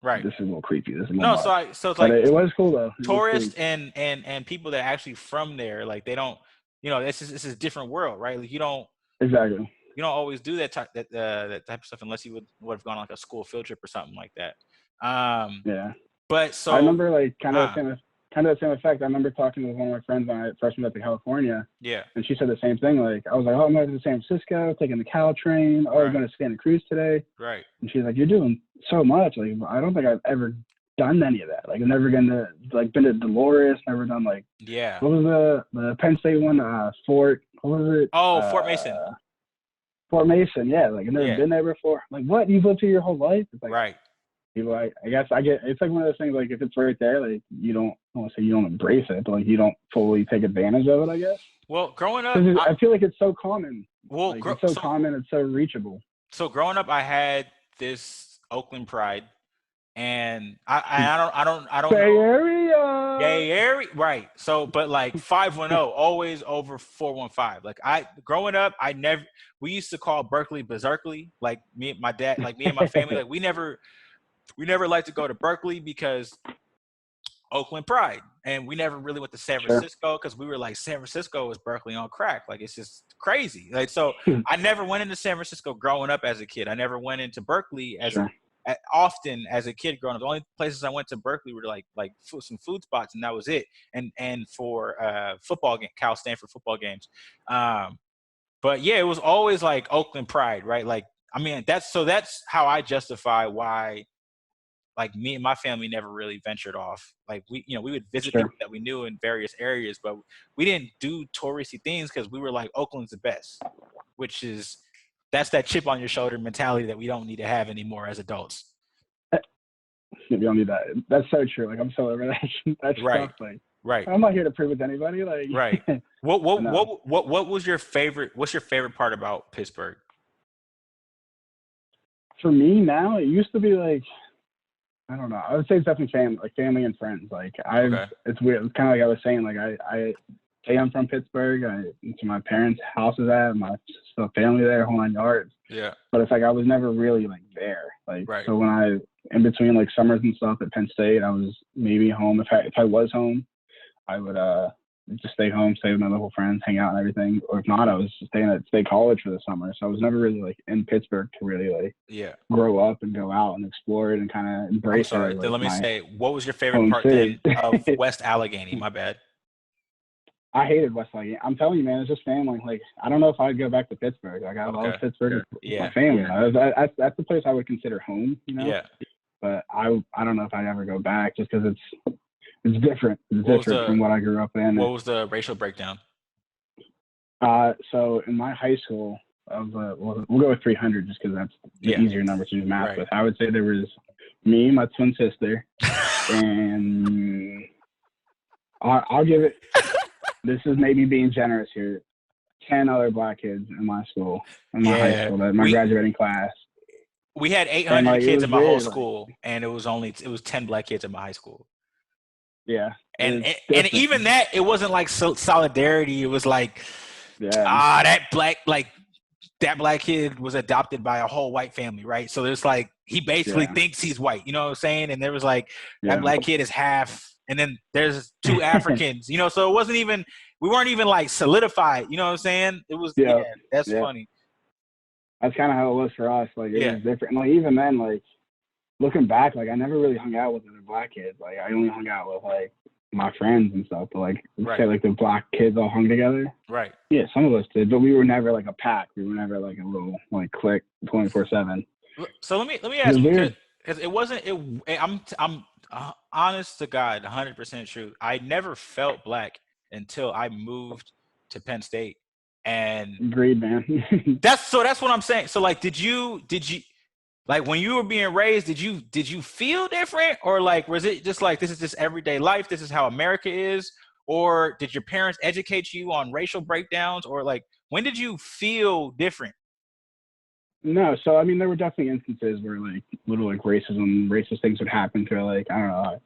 right. This is a little creepy. This is a little so it's like it was cool though. Tourists and people that are actually from there, like they don't, you know, this is a different world, right? Like you don't always do that type of stuff unless you would have gone on like a school field trip or something like that. But so I remember like kind of the same effect. I remember talking with one of my friends when I first moved up to California. Yeah. And she said the same thing. Like I was like, oh, I'm going to San Francisco, taking the Cal train. Oh, I'm going to Santa Cruz today. Right. And she's like, you're doing so much. Like I don't think I've ever done any of that. Like I've never been to Dolores. Never done like what was the Penn State one? Fort. What was it? Oh, Fort Mason. Fort Mason. Yeah. Like I've never been there before. Like what? You've lived here your whole life? It's like, right. People, I guess it's like one of those things. Like if it's right there, like you don't, I want to say you don't embrace it, but like you don't fully take advantage of it. I guess. Well, growing up, I feel like it's so common. Well, like, it's so common. It's so reachable. So growing up, I had this Oakland pride, and I don't Bay know. Area. Bay Area, right? So, but like 510, always over 415. Like growing up, we used to call Berkeley Berserkly. Like me and my dad, like me and my family, like we never liked to go to Berkeley because Oakland pride, and we never really went to San Francisco because we were like, San Francisco is Berkeley on crack. Like it's just crazy. Like so, I never went into San Francisco growing up as a kid. I never went into Berkeley often as a kid growing up. The only places I went to Berkeley were like some food spots, and that was it. And for football game, Cal Stanford football games. But yeah, it was always like Oakland pride, right? Like I mean, that's how I justify why. Like me and my family never really ventured off. Like we would visit people that we knew in various areas, but we didn't do touristy things because we were like, Oakland's the best, that's that chip on your shoulder mentality that we don't need to have anymore as adults. You don't need that. That's so true. Like I'm so over that. That's right. Stuff, like, right. I'm not here to prove it to anybody. Like right. What was your favorite? What's your favorite part about Pittsburgh? For me now, it used to be like. I don't know. I would say it's definitely family and friends. Like it's weird. It's kind of like I was saying. Like I say I'm from Pittsburgh. It's my parents' house is at. My still family there, whole 9 yards. Yeah. But it's like I was never really like there. Like so when in between like summers and stuff at Penn State, I was maybe home. If I was home, I would just stay home, stay with my local friends, hang out and everything. Or if not, I was staying at State College for the summer. So I was never really like in Pittsburgh to really like grow up and go out and explore it and kind of embrace it. Like, let me say, what was your favorite part then of West Allegheny? My bad. I hated West Allegheny. I'm telling you, man, it's just family. Like I don't know if I'd go back to Pittsburgh. Like I love Pittsburgh. My family. That's the place I would consider home. You know. Yeah. But I don't know if I'd ever go back just because it's different. It's different from what I grew up in. What was the racial breakdown? So in my high school, we'll go with 300 just because that's the easier number to do math with. I would say there was me, my twin sister, and I'll give it. This is maybe being generous here. 10 other black kids in my school, high school, my graduating class. We had 800 kids in my whole school, and it was 10 black kids in my high school. Yeah. And even that, it wasn't like solidarity. It was like, that black kid was adopted by a whole white family, right? So there's like, he basically thinks he's white, you know what I'm saying? And there was like, that black kid is half, and then there's 2 Africans, you know? So we weren't even like solidified, you know what I'm saying? It was, that's funny. That's kind of how it was for us. Like, it was different. Like, even then, like, looking back, like I never really hung out with other black kids. Like I only hung out with like my friends and stuff. But like say Right. like the black kids all hung together. Right. Yeah, some of us did, but we were never like a pack. We were never like a little like clique 24/7. So let me It was ask you, weird. because it wasn't it. I'm honest to God, 100% true. I never felt black until I moved to Penn State, and Agreed, man. that's what I'm saying. So like, did you like when you were being raised? Did you feel different, or like was it just like this is just everyday life? This is how America is, or did your parents educate you on racial breakdowns, or like when did you feel different? No, so I mean, there were definitely instances where like little like racism, racist things would happen to like I don't know, like,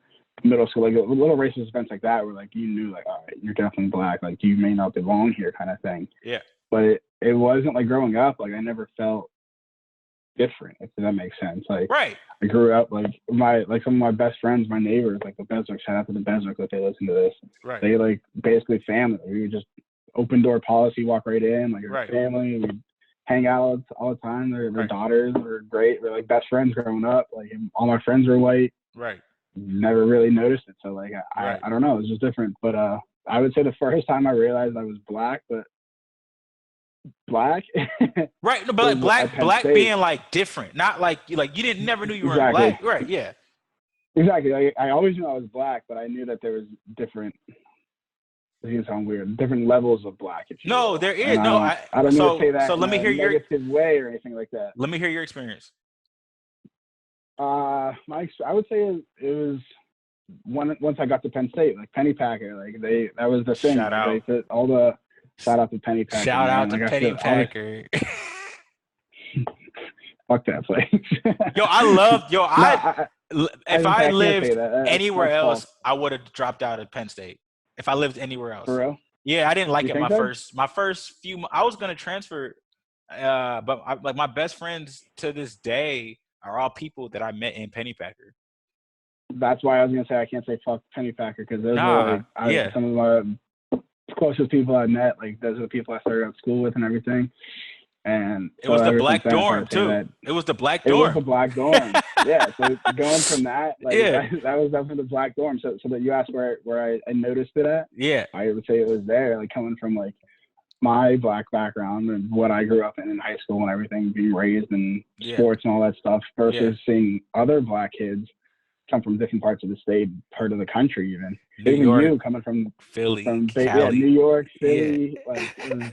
middle school, like little racist events like that, where like you knew like, all right, you're definitely black, like you may not belong here, kind of thing. Yeah. But it wasn't like growing up, like I never felt different, if that makes sense. Like Right. I grew up like some of my best friends, my neighbors, like the Beswick, shout out to the Beswick if they listen to this. Right. They like basically family. We would just open door policy, walk right in, like our Right. family. We hang out all the time. Their Right. daughters were great. We're like best friends growing up. Like all my friends were white. Right. Never really noticed it. So like Right. I don't know. It was just different. But I would say the first time I realized I was black, but black Right. No, but was like at black Penn black State. being like different, not like you didn't never knew you weren't Exactly. black. Right. Yeah. Exactly. I always knew I was black, but I knew that there was different. It's gonna sound weird. Different levels of black, if you No, will. there And is no. I don't mean to say So that in let me a hear your negative way or anything like that. let me hear your experience. I would say it was once I got to Penn State, like Penny Packer, like that was the thing. Shout Like out. they said all the shout out to Penny Packer, Shout man. out to Like I Penny said, Packer. fuck that place. Yo, I love yo. No, If I can't lived say that. anywhere That's false. else, I would have dropped out of Penn State. If I lived anywhere else, For real? yeah, I didn't like You it. think so? My first few. I was gonna transfer, but like my best friends to this day are all people that I met in Pennypacker. That's why I was gonna say I can't say fuck Penny Packer because those are Nah, like yeah, some of my closest people I met. Like those are the people I started out school with and everything. And it so was the ever since black then, I dorm started saying too. that It was the black it was dorm. a black dorm. Yeah. So going from that, like Yeah, that was definitely the black dorm. So that you asked where I noticed it at, yeah, I would say it was there. Like coming from like my black background and what I grew up in high school and everything, being raised in yeah, sports and all that stuff, yeah. versus seeing other black kids come from different parts of the state, part of the country, New even York, you coming Philly, New Cali. York, Yeah. Philly, like it was.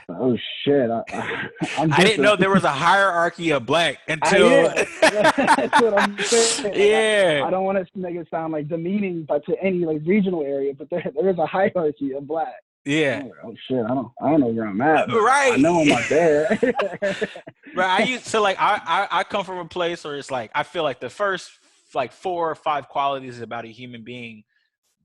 Oh shit! I'm I didn't know different. there was a hierarchy of black until Yeah, that's what I'm saying. Like yeah, I don't want to make it sound like demeaning, but to any like regional area, but there is a hierarchy of black. yeah. I'm like, oh shit! I don't know where I'm at, but I Right. know I'm not there. Right. I used to like I come from a place where it's like I feel like the first like 4 or 5 qualities about a human being,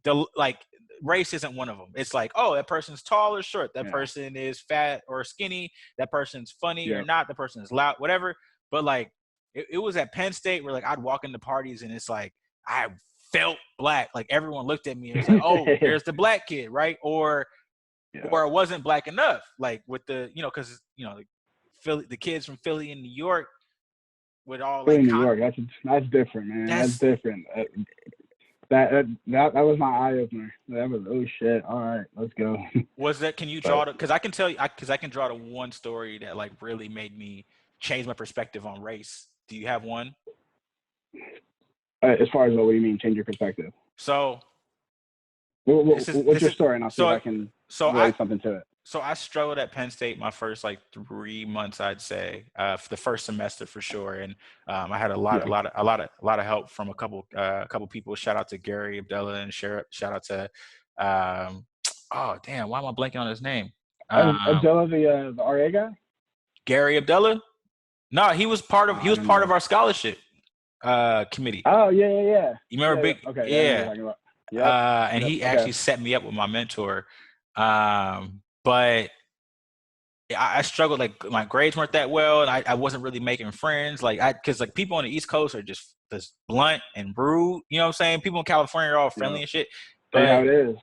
the like race isn't one of them. It's like, oh, that person's tall or short, that Yeah, person is fat or skinny, that person's funny or yeah. not, the person is loud, whatever. But like it was at Penn State where like I'd walk into parties and it's like I felt black. Like everyone looked at me and it's like, oh, there's the black kid, right? Yeah. Or it wasn't black enough. Like with the, because like Philly, the kids from Philly and New York with all Philly, like New York. That's different, man. That's that's different. That was my eye opener. That was oh shit. All right, let's go. was that. Can you draw But to? Because I can tell you, because I can draw to one story that like really made me change my perspective on race. Do you have one? as far as what do you mean, change your perspective? So this is What's this your is story, and I'll see if so I can so I relate something to it. so I struggled at Penn State my first like 3 months, I'd say, for the first semester for sure, and I had Yeah. a lot of help from a couple people. Shout out to Gary Abdullah and shout out to um, oh damn, why am I blanking on his name? Um, Abdullah, the RA guy. Gary Abdullah. No, he I was don't part of know. our scholarship committee. Oh yeah. You remember Yeah. Big? Okay, yeah, I know what you're Yeah. talking about. Yep. And Yep. he Okay. actually set me up with my mentor. But I struggled, like my grades weren't that well, and I wasn't really making friends. Like because like people on the East Coast are just blunt and rude. You know what I'm saying? People in California are all friendly Yep. and shit. Tell you how But it is.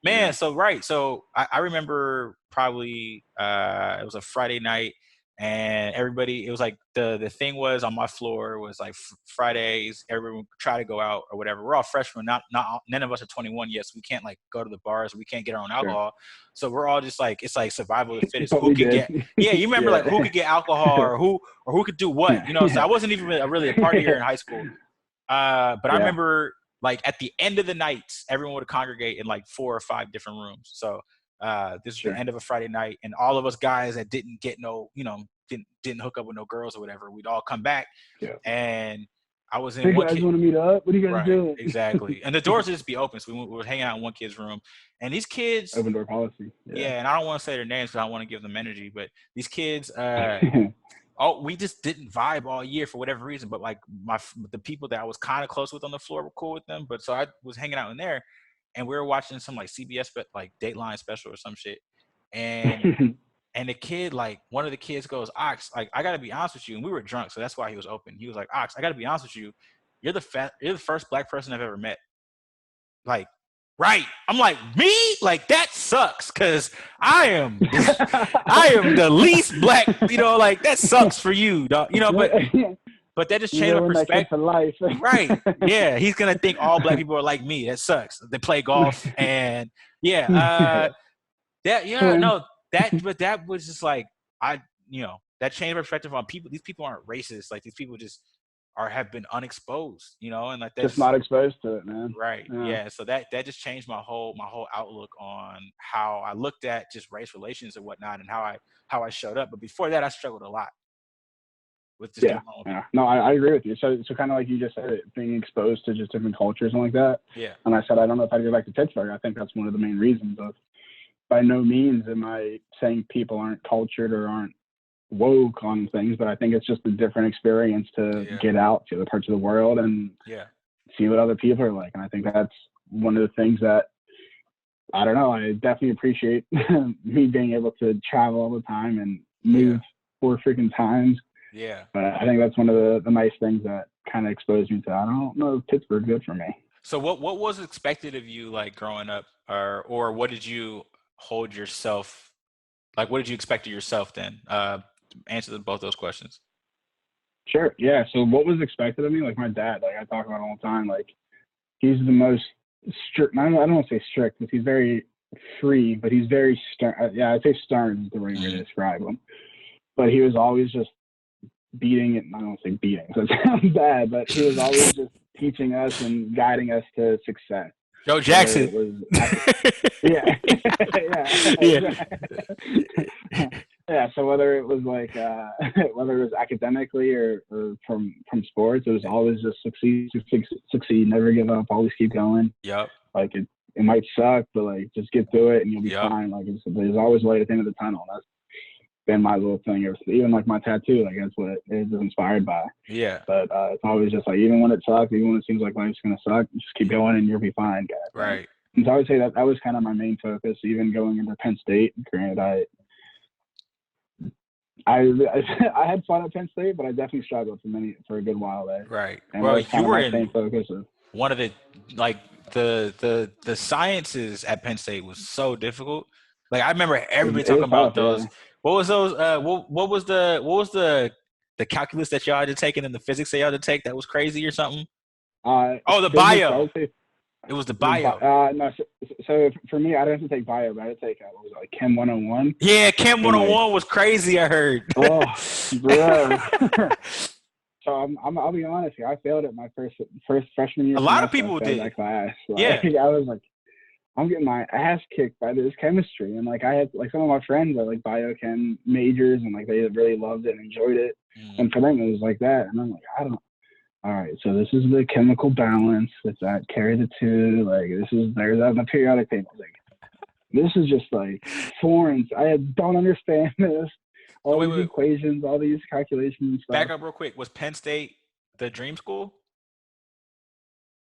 man, Yeah. so right. So I remember probably it was a Friday night, And everybody, it was like the thing was on my floor was like Fridays, everyone try to go out or whatever. We're all freshmen, not none of us are 21 yet, so we can't like go to the bars, we can't get our own Sure. alcohol. So we're all just like, it's like survival of the fittest. But Who we could did. get, yeah, you remember like who could get alcohol or who could do what, you know? So I wasn't even really a partier in high school. But I remember like at the end of the nights, everyone would congregate in like 4 or 5 different rooms. So this is the end of a Friday night, and all of us guys that didn't get no, you know, didn't hook up with no girls or whatever, we'd all come back. And I was in hey one guys kid, want to meet up? What are you guys right, doing? exactly. And the doors would just be open, so we were hanging out in one kid's room, and these kids, Open door policy. yeah, and I don't want to say their names because I don't want to give them energy, but these kids, we just didn't vibe all year for whatever reason. But like the people that I was kind of close with on the floor were cool with them. But so I was hanging out in there, and we were watching some like CBS like Dateline special or some shit. And and the kid, like one of the kids goes, Ox, like I gotta be honest with you. And we were drunk, so that's why he was open. He was like, Ox, I gotta be honest with you. You're the first black person I've ever met. Like, right. I'm like, me? Like that sucks, because I am the least black, you know, like that sucks for you, dog. You know, but that just changed my perspective. Life. Right. Yeah. He's gonna think all black people are like me. That sucks. They play golf and but that was just like, that changed my perspective on people. These people aren't racist. Like these people just have been unexposed, you know, and like that's just not exposed to it, man. Right. Yeah. So that just changed my whole outlook on how I looked at just race relations and whatnot, and how I showed up. But before that, I struggled a lot with just No, I agree with you. So kind of like you just said, it being exposed to just different cultures and like that. Yeah. And I said, I don't know if I'd go back to Pittsburgh. I think that's one of the main reasons. Of by no means am I saying people aren't cultured or aren't woke on things, but I think it's just a different experience to get out to other parts of the world and see what other people are like. And I think that's one of the things that, I don't know, I definitely appreciate me being able to travel all the time and move 4 freaking times. Yeah. But I think that's one of the nice things that kind of exposed me to, I don't know if Pittsburgh's good for me. So what was expected of you, like growing up, or what did you hold yourself, like what did you expect of yourself then? Answer both those questions. Sure. Yeah. So what was expected of me? Like my dad, like I talk about all the time, like he's the most strict. I don't want to say strict because he's very free, but he's very stern. Yeah, I'd say stern is the right way to describe him. But he was always just beating it. I don't want to say beating, so it sounds bad, but he was always just teaching us and guiding us to success. Joe Jackson. Yeah. So whether it was like whether it was academically or from sports, it was always just succeed, never give up, always keep going. Yep. Like it might suck, but like just get through it and you'll be fine. Like there's always light at the end of the tunnel. That's been my little thing. Even like my tattoo, like that's what it is inspired by. Yeah. But it's always just like, even when it sucks, even when it seems like life's gonna suck, just keep going and you'll be fine, guys. Right. And so I would say that was kind of my main focus, even going into Penn State. Granted, I had fun at Penn State, but I definitely struggled for a good while there. Right. And well, you were in same focus of one of the, like the sciences at Penn State was so difficult. Like I remember everybody talking about those. Yeah. What was those? What was the calculus that y'all had to take and then the physics that y'all had to take that was crazy or something? The bio. It was the bio. No, so for me, I didn't have to take bio, but I had to take what was it, like Chem 101. Yeah, Chem 101 was crazy. I heard. Oh, bro. So I'll be honest here. I failed it my first freshman year. A lot of people did that class. Like, yeah. I was like, I'm getting my ass kicked by this chemistry, and like I had like some of my friends are like biochem majors, and like they really loved it and enjoyed it, and for them it was like that, and I'm like, I don't. All right, so this is the chemical balance. It's that carry the two. Like there's that in the periodic table. Like this is just like foreign. I don't understand this. All these equations, all these calculations and stuff. Back up real quick. Was Penn State the dream school?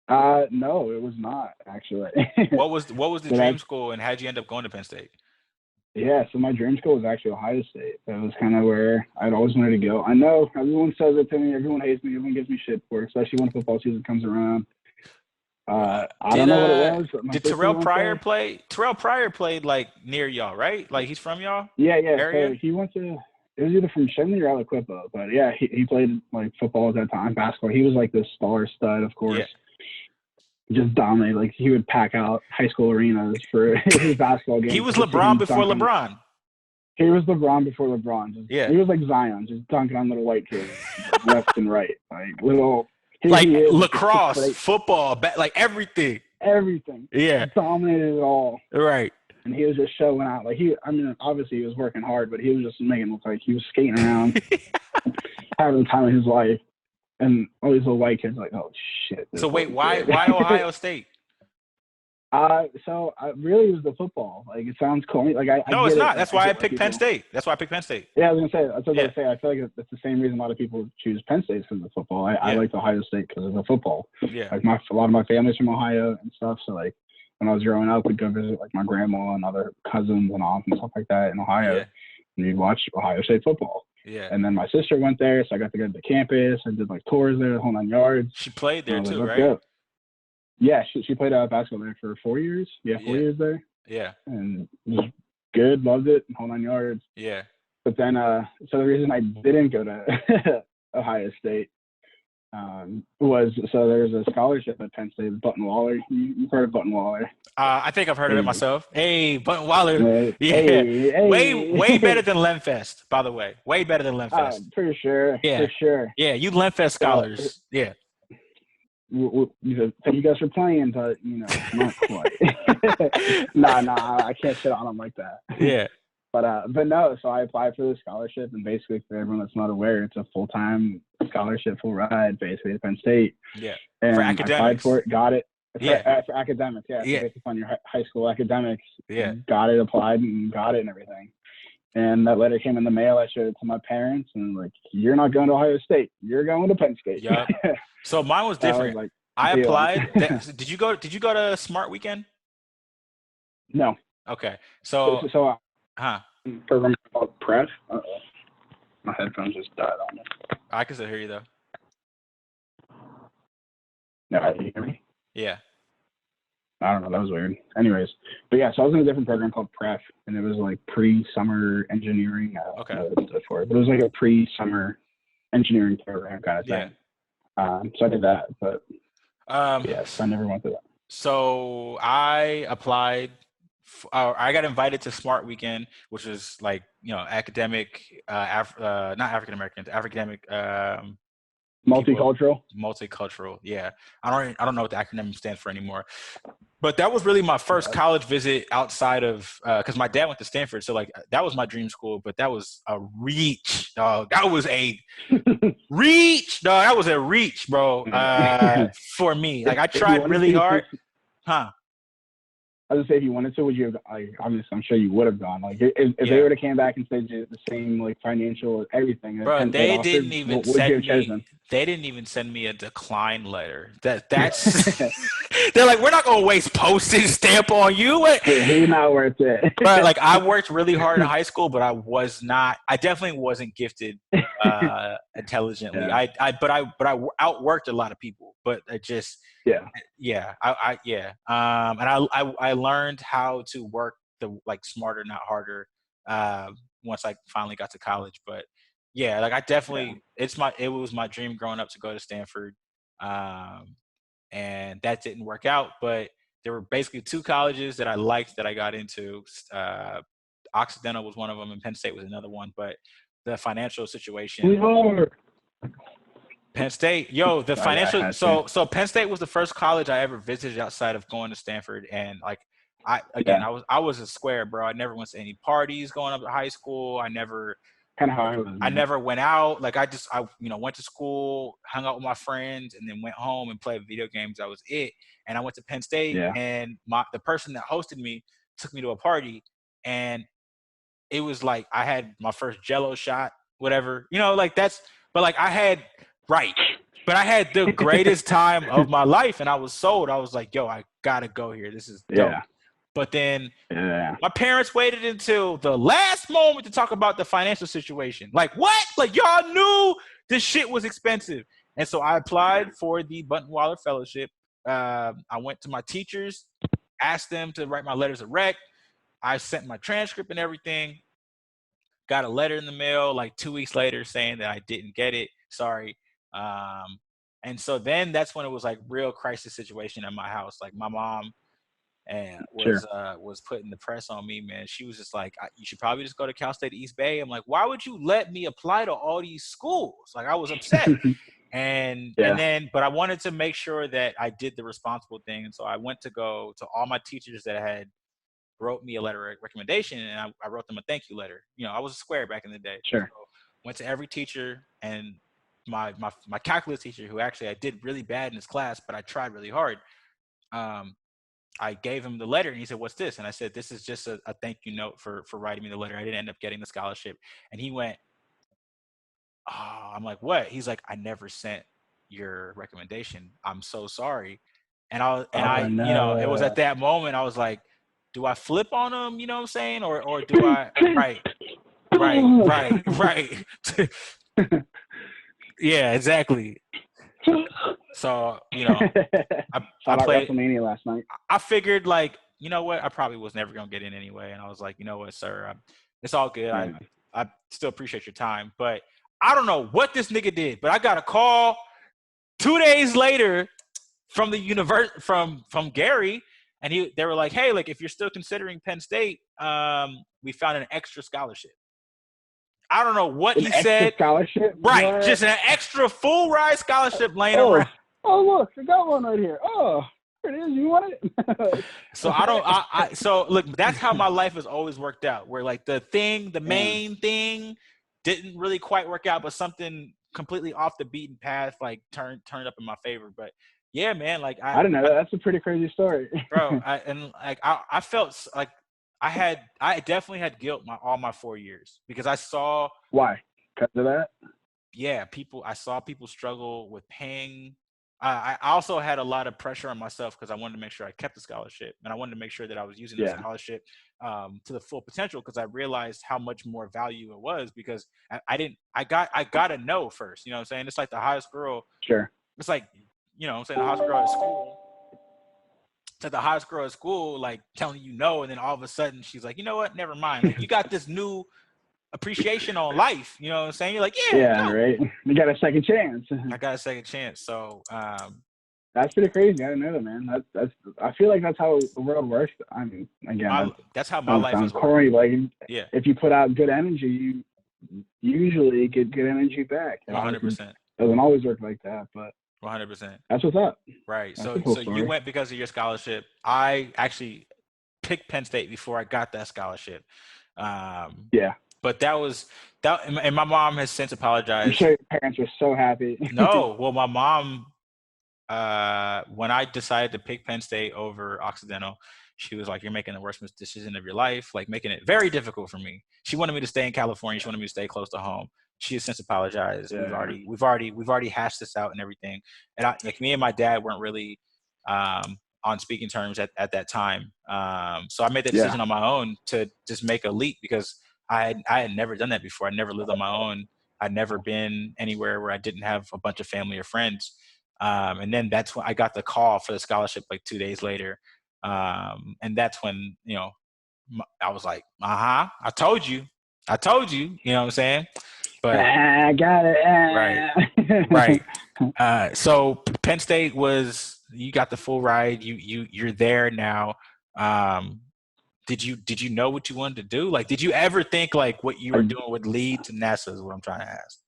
No, it was not actually. What was the dream school, and how'd you end up going to Penn State? Yeah, so my dream school was actually Ohio State. That was kind of where I'd always wanted to go. I know everyone says it to me. Everyone hates me. Everyone gives me shit for it, especially when football season comes around. I don't know what it was. Did Terrell Pryor play? Terrell Pryor played like near y'all, right? Like he's from y'all? Yeah. Area? So he went to it was either from Shenley or Aliquippa, but yeah, he played like football at that time, basketball. He was like this star stud, of course. Yeah. Just dominated. Like he would pack out high school arenas for his basketball games. He was LeBron before LeBron. He was LeBron before LeBron. Yeah. He was like Zion, just dunking on little white kids left and right. Like little. Like lacrosse, football, like everything. Everything. Yeah. He dominated it all. Right. And he was just showing out. Like obviously he was working hard, but he was just making it look like he was skating around, having the time of his life. And all these little white kids like, oh shit. So wait, why Ohio State? Really it was the football. Like it sounds cool. Like no, it's not. That's why I picked Penn State. That's why I picked Penn State. Yeah, I was gonna say. That's what I was gonna say. I feel like it's the same reason a lot of people choose Penn State because of the football. I liked Ohio State because of the football. Yeah. Like a lot of my family's from Ohio and stuff. So like when I was growing up, we'd go visit like my grandma and other cousins and aunts and stuff like that in Ohio, and we'd watch Ohio State football. Yeah. And then my sister went there, so I got to go to the campus and did like tours there, the whole 9 yards. She played there too, like, right? go. Yeah, she played basketball there for 4 years. Yeah, 4 years there. Yeah. And it was good, loved it, whole 9 yards. Yeah. But then, so the reason I didn't go to Ohio State was so there's a scholarship at Penn State, Button Waller. You've heard of Button Waller? I think I've heard of it myself. Hey, Button Waller. Yeah. Hey. Way better than Lemfest, by the way. Way better than Lemfest. For sure. Yeah. For sure. Yeah, you Lemfest scholars. Yeah. Thank you guys for playing, but not quite. Nah, I can't shit on them like that. Yeah. But no, so I applied for the scholarship, and basically for everyone that's not aware, it's a full-time scholarship, full ride, basically at Penn State. Yeah. And for academics. I applied for it, got it. For academics, Yeah. So based upon your high school academics. Yeah. Got it, applied, and got it and everything. And that letter came in the mail. I showed it to my parents, and like, you're not going to Ohio State. You're going to Penn State. Yeah. So mine was different. I applied. Did you go to Smart Weekend? No. Okay. So program called Prep. My headphones just died on me. I can still hear you though. No, you hear me? Yeah. I don't know. That was weird. Anyways, but yeah, so I was in a different program called Prep, and it was like pre-summer engineering. Okay. For it, but it was like a pre-summer engineering program kind of thing. Yeah. So I did that, but yes, I never went to that. So I applied. I got invited to Smart Weekend, which is like academic, not African American, academic. Multicultural. Yeah. I don't know what the acronym stands for anymore. But that was really my first college visit outside of because my dad went to Stanford, so like that was my dream school. But that was a reach, dog. That was a reach, dog. That was a reach, bro. For me, like I tried really hard, huh? I was gonna say, if you wanted to, would you have? Like, obviously, I'm sure you would have gone. Like, if they would have came back and said the same, like financial everything. Bro, they didn't even send me. They didn't even send me a decline letter. That's they're like, we're not gonna waste postage stamp on you. He's not worth it. But like, I worked really hard in high school, but I definitely wasn't gifted intelligently. Yeah. But I outworked a lot of people. But it just and I learned how to work the like smarter, not harder. Once I finally got to college, but yeah, like I definitely it was my dream growing up to go to Stanford, and that didn't work out. But there were basically two colleges that I liked that I got into. Occidental was one of them, and Penn State was another one. But the financial situation. Penn State, the financial. So Penn State was the first college I ever visited outside of going to Stanford, and like I was a square, bro. I never went to any parties going up to high school. I never went out. Like I went to school, hung out with my friends, and then went home and played video games. That was it. And I went to Penn State, and the person that hosted me took me to a party, and it was like I had my first Jello shot, whatever, like that's. But like I had the greatest time of my life, and I was sold. I was like, yo, I gotta go here. This is dope. Yeah. But then my parents waited until the last moment to talk about the financial situation. Like, what? Like, y'all knew this shit was expensive. And so I applied for the Button Waller Fellowship. I went to my teachers, asked them to write my letters of rec. I sent my transcript and everything. got a letter in the mail like 2 weeks later saying that I didn't get it. Sorry. And so then that's when it was like real crisis situation at my house. Like my mom and Sure. was putting the press on me, man. She was just like, you should probably just go to Cal State East Bay. I'm like, why would you let me apply to all these schools? Like I was upset. And then but I wanted to make sure that I did the responsible thing. And so I went to go to all my teachers that had wrote me a letter of recommendation, and I wrote them a thank you letter. I was a square back in the day. Sure. So went to every teacher, and my calculus teacher, who actually I did really bad in his class, but I tried really hard. I gave him the letter, and he said, "What's this?" And I said, "This is just a thank you note for writing me the letter. I didn't end up getting the scholarship." And he went, "Oh," I'm like, "What?" He's like, "I never sent your recommendation. I'm so sorry." And No. it was at that moment I was like, do I flip on him? You know what I'm saying? Or do I, right. Yeah, exactly. So, I played WrestleMania last night. I figured like, you know what? I probably was never going to get in anyway. And I was like, you know what, sir, it's all good. Yeah. I still appreciate your time, but I don't know what this nigga did, but I got a call 2 days later from the from Gary, and they were like, "Hey, like if you're still considering Penn State, we found an extra scholarship." I don't know what he said. Scholarship, right? what? Just an extra full ride scholarship laying around. Oh, look, I got one right here. Oh, here it is. You want it? So so look, that's how my life has always worked out. Where like the main thing, didn't really quite work out, but something completely off the beaten path like turned up in my favor. But yeah, man, like I don't know. That's a pretty crazy story, bro. I felt like I definitely had guilt all my 4 years because I saw why because of that. Yeah, I saw people struggle with paying. I also had a lot of pressure on myself because I wanted to make sure I kept the scholarship, and I wanted to make sure that I was using the scholarship to the full potential, because I realized how much more value it was, because I got a no first. You know what I'm saying? It's like the highest girl. Sure. It's like, I'm saying the highest girl at school. To the highest girl at school, like telling you no, and then all of a sudden she's like, you know what? Never mind. Like, you got this new appreciation on life. You know what I'm saying? You're like, yeah, right. You got a second chance. I got a second chance. So that's pretty crazy. I didn't know that, man. That's I feel like that's how the world works. I mean, again, that's how my life is. Corny, like, yeah. If you put out good energy, you usually get good energy back. 100%. Doesn't always work like that, but 100%. That's what's up. Right. So you went because of your scholarship. I actually picked Penn State before I got that scholarship. Yeah. But that, and my mom has since apologized. I'm sure your parents were so happy. No, well, my mom, when I decided to pick Penn State over Occidental, she was like, "You're making the worst decision of your life," like making it very difficult for me. She wanted me to stay in California. She wanted me to stay close to home. She has since apologized. Yeah. We've already hashed this out and everything. And me and my dad weren't really on speaking terms at that time. So I made the decision on my own to just make a leap, because I had never done that before. I never lived on my own. I'd never been anywhere where I didn't have a bunch of family or friends. And then that's when I got the call for the scholarship like 2 days later. And that's when, I was like, I told you, you know what I'm saying? But I got it. Right. So Penn State you got the full ride. You're there now. Did you know what you wanted to do? Like, did you ever think like what you were doing would lead to NASA is what I'm trying to ask.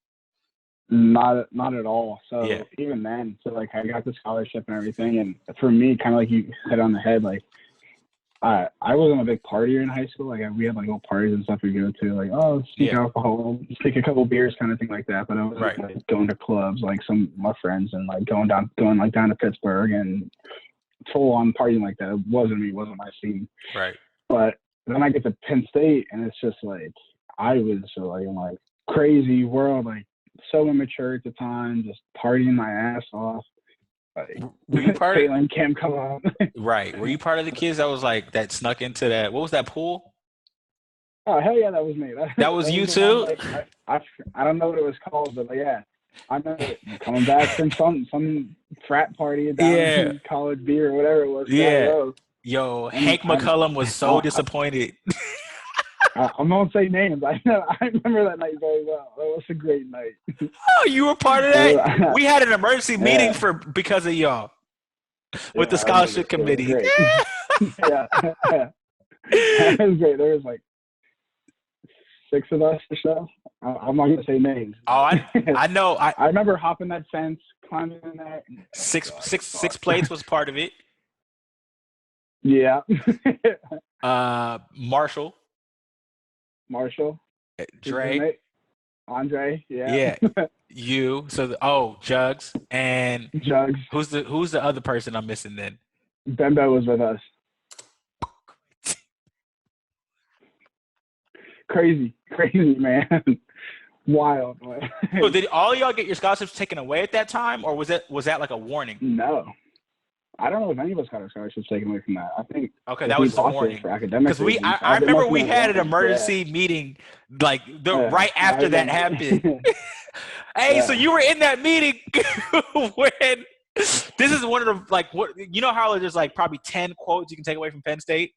Not at all. So even then, like I got the scholarship and everything. And for me, kind of like you hit on the head, like I wasn't a big partier in high school. Like we had like little parties and stuff we go to, like, oh, sneak alcohol, sneak a couple beers kind of thing like that. But I was like going to clubs, like some of my friends, and like going down to Pittsburgh and full on partying like that. It wasn't my scene. Right. But then I get to Penn State, and it's just like I was like in like crazy world, like so immature at the time, just partying my ass off. Like, were you part of Kim come on? Right. Were you part of the kids that was like that snuck into that? What was that pool? Oh hell yeah, that was me. That was you too. Like, I don't know what it was called, but yeah, I know coming back from some frat party down in college beer or whatever it was. Yeah. Yo, Hank McCullum was so disappointed. I won't say names. I remember that night very well. That was a great night. Oh, you were part of that. We had an emergency meeting because of y'all with the scholarship committee. Great. Yeah. That was great. There was like 6 of us or so. I'm not gonna say names. Oh, I know. I remember hopping that fence, climbing in that. Six plates was part of it. Yeah. Marshall, Dre, Andre. Yeah. You. So Jugs and Jugs. Who's the other person I'm missing then? Bembo was with us. Crazy, man. Wild. So did all y'all get your scholarships taken away at that time, or was that like a warning? No, I don't know if any of us got our scholarships taken away from that. I think that was a warning for academic because I remember we had an emergency meeting like right after that happened. Hey, so you were in that meeting when this is one of the what how there's like probably 10 quotes you can take away from Penn State.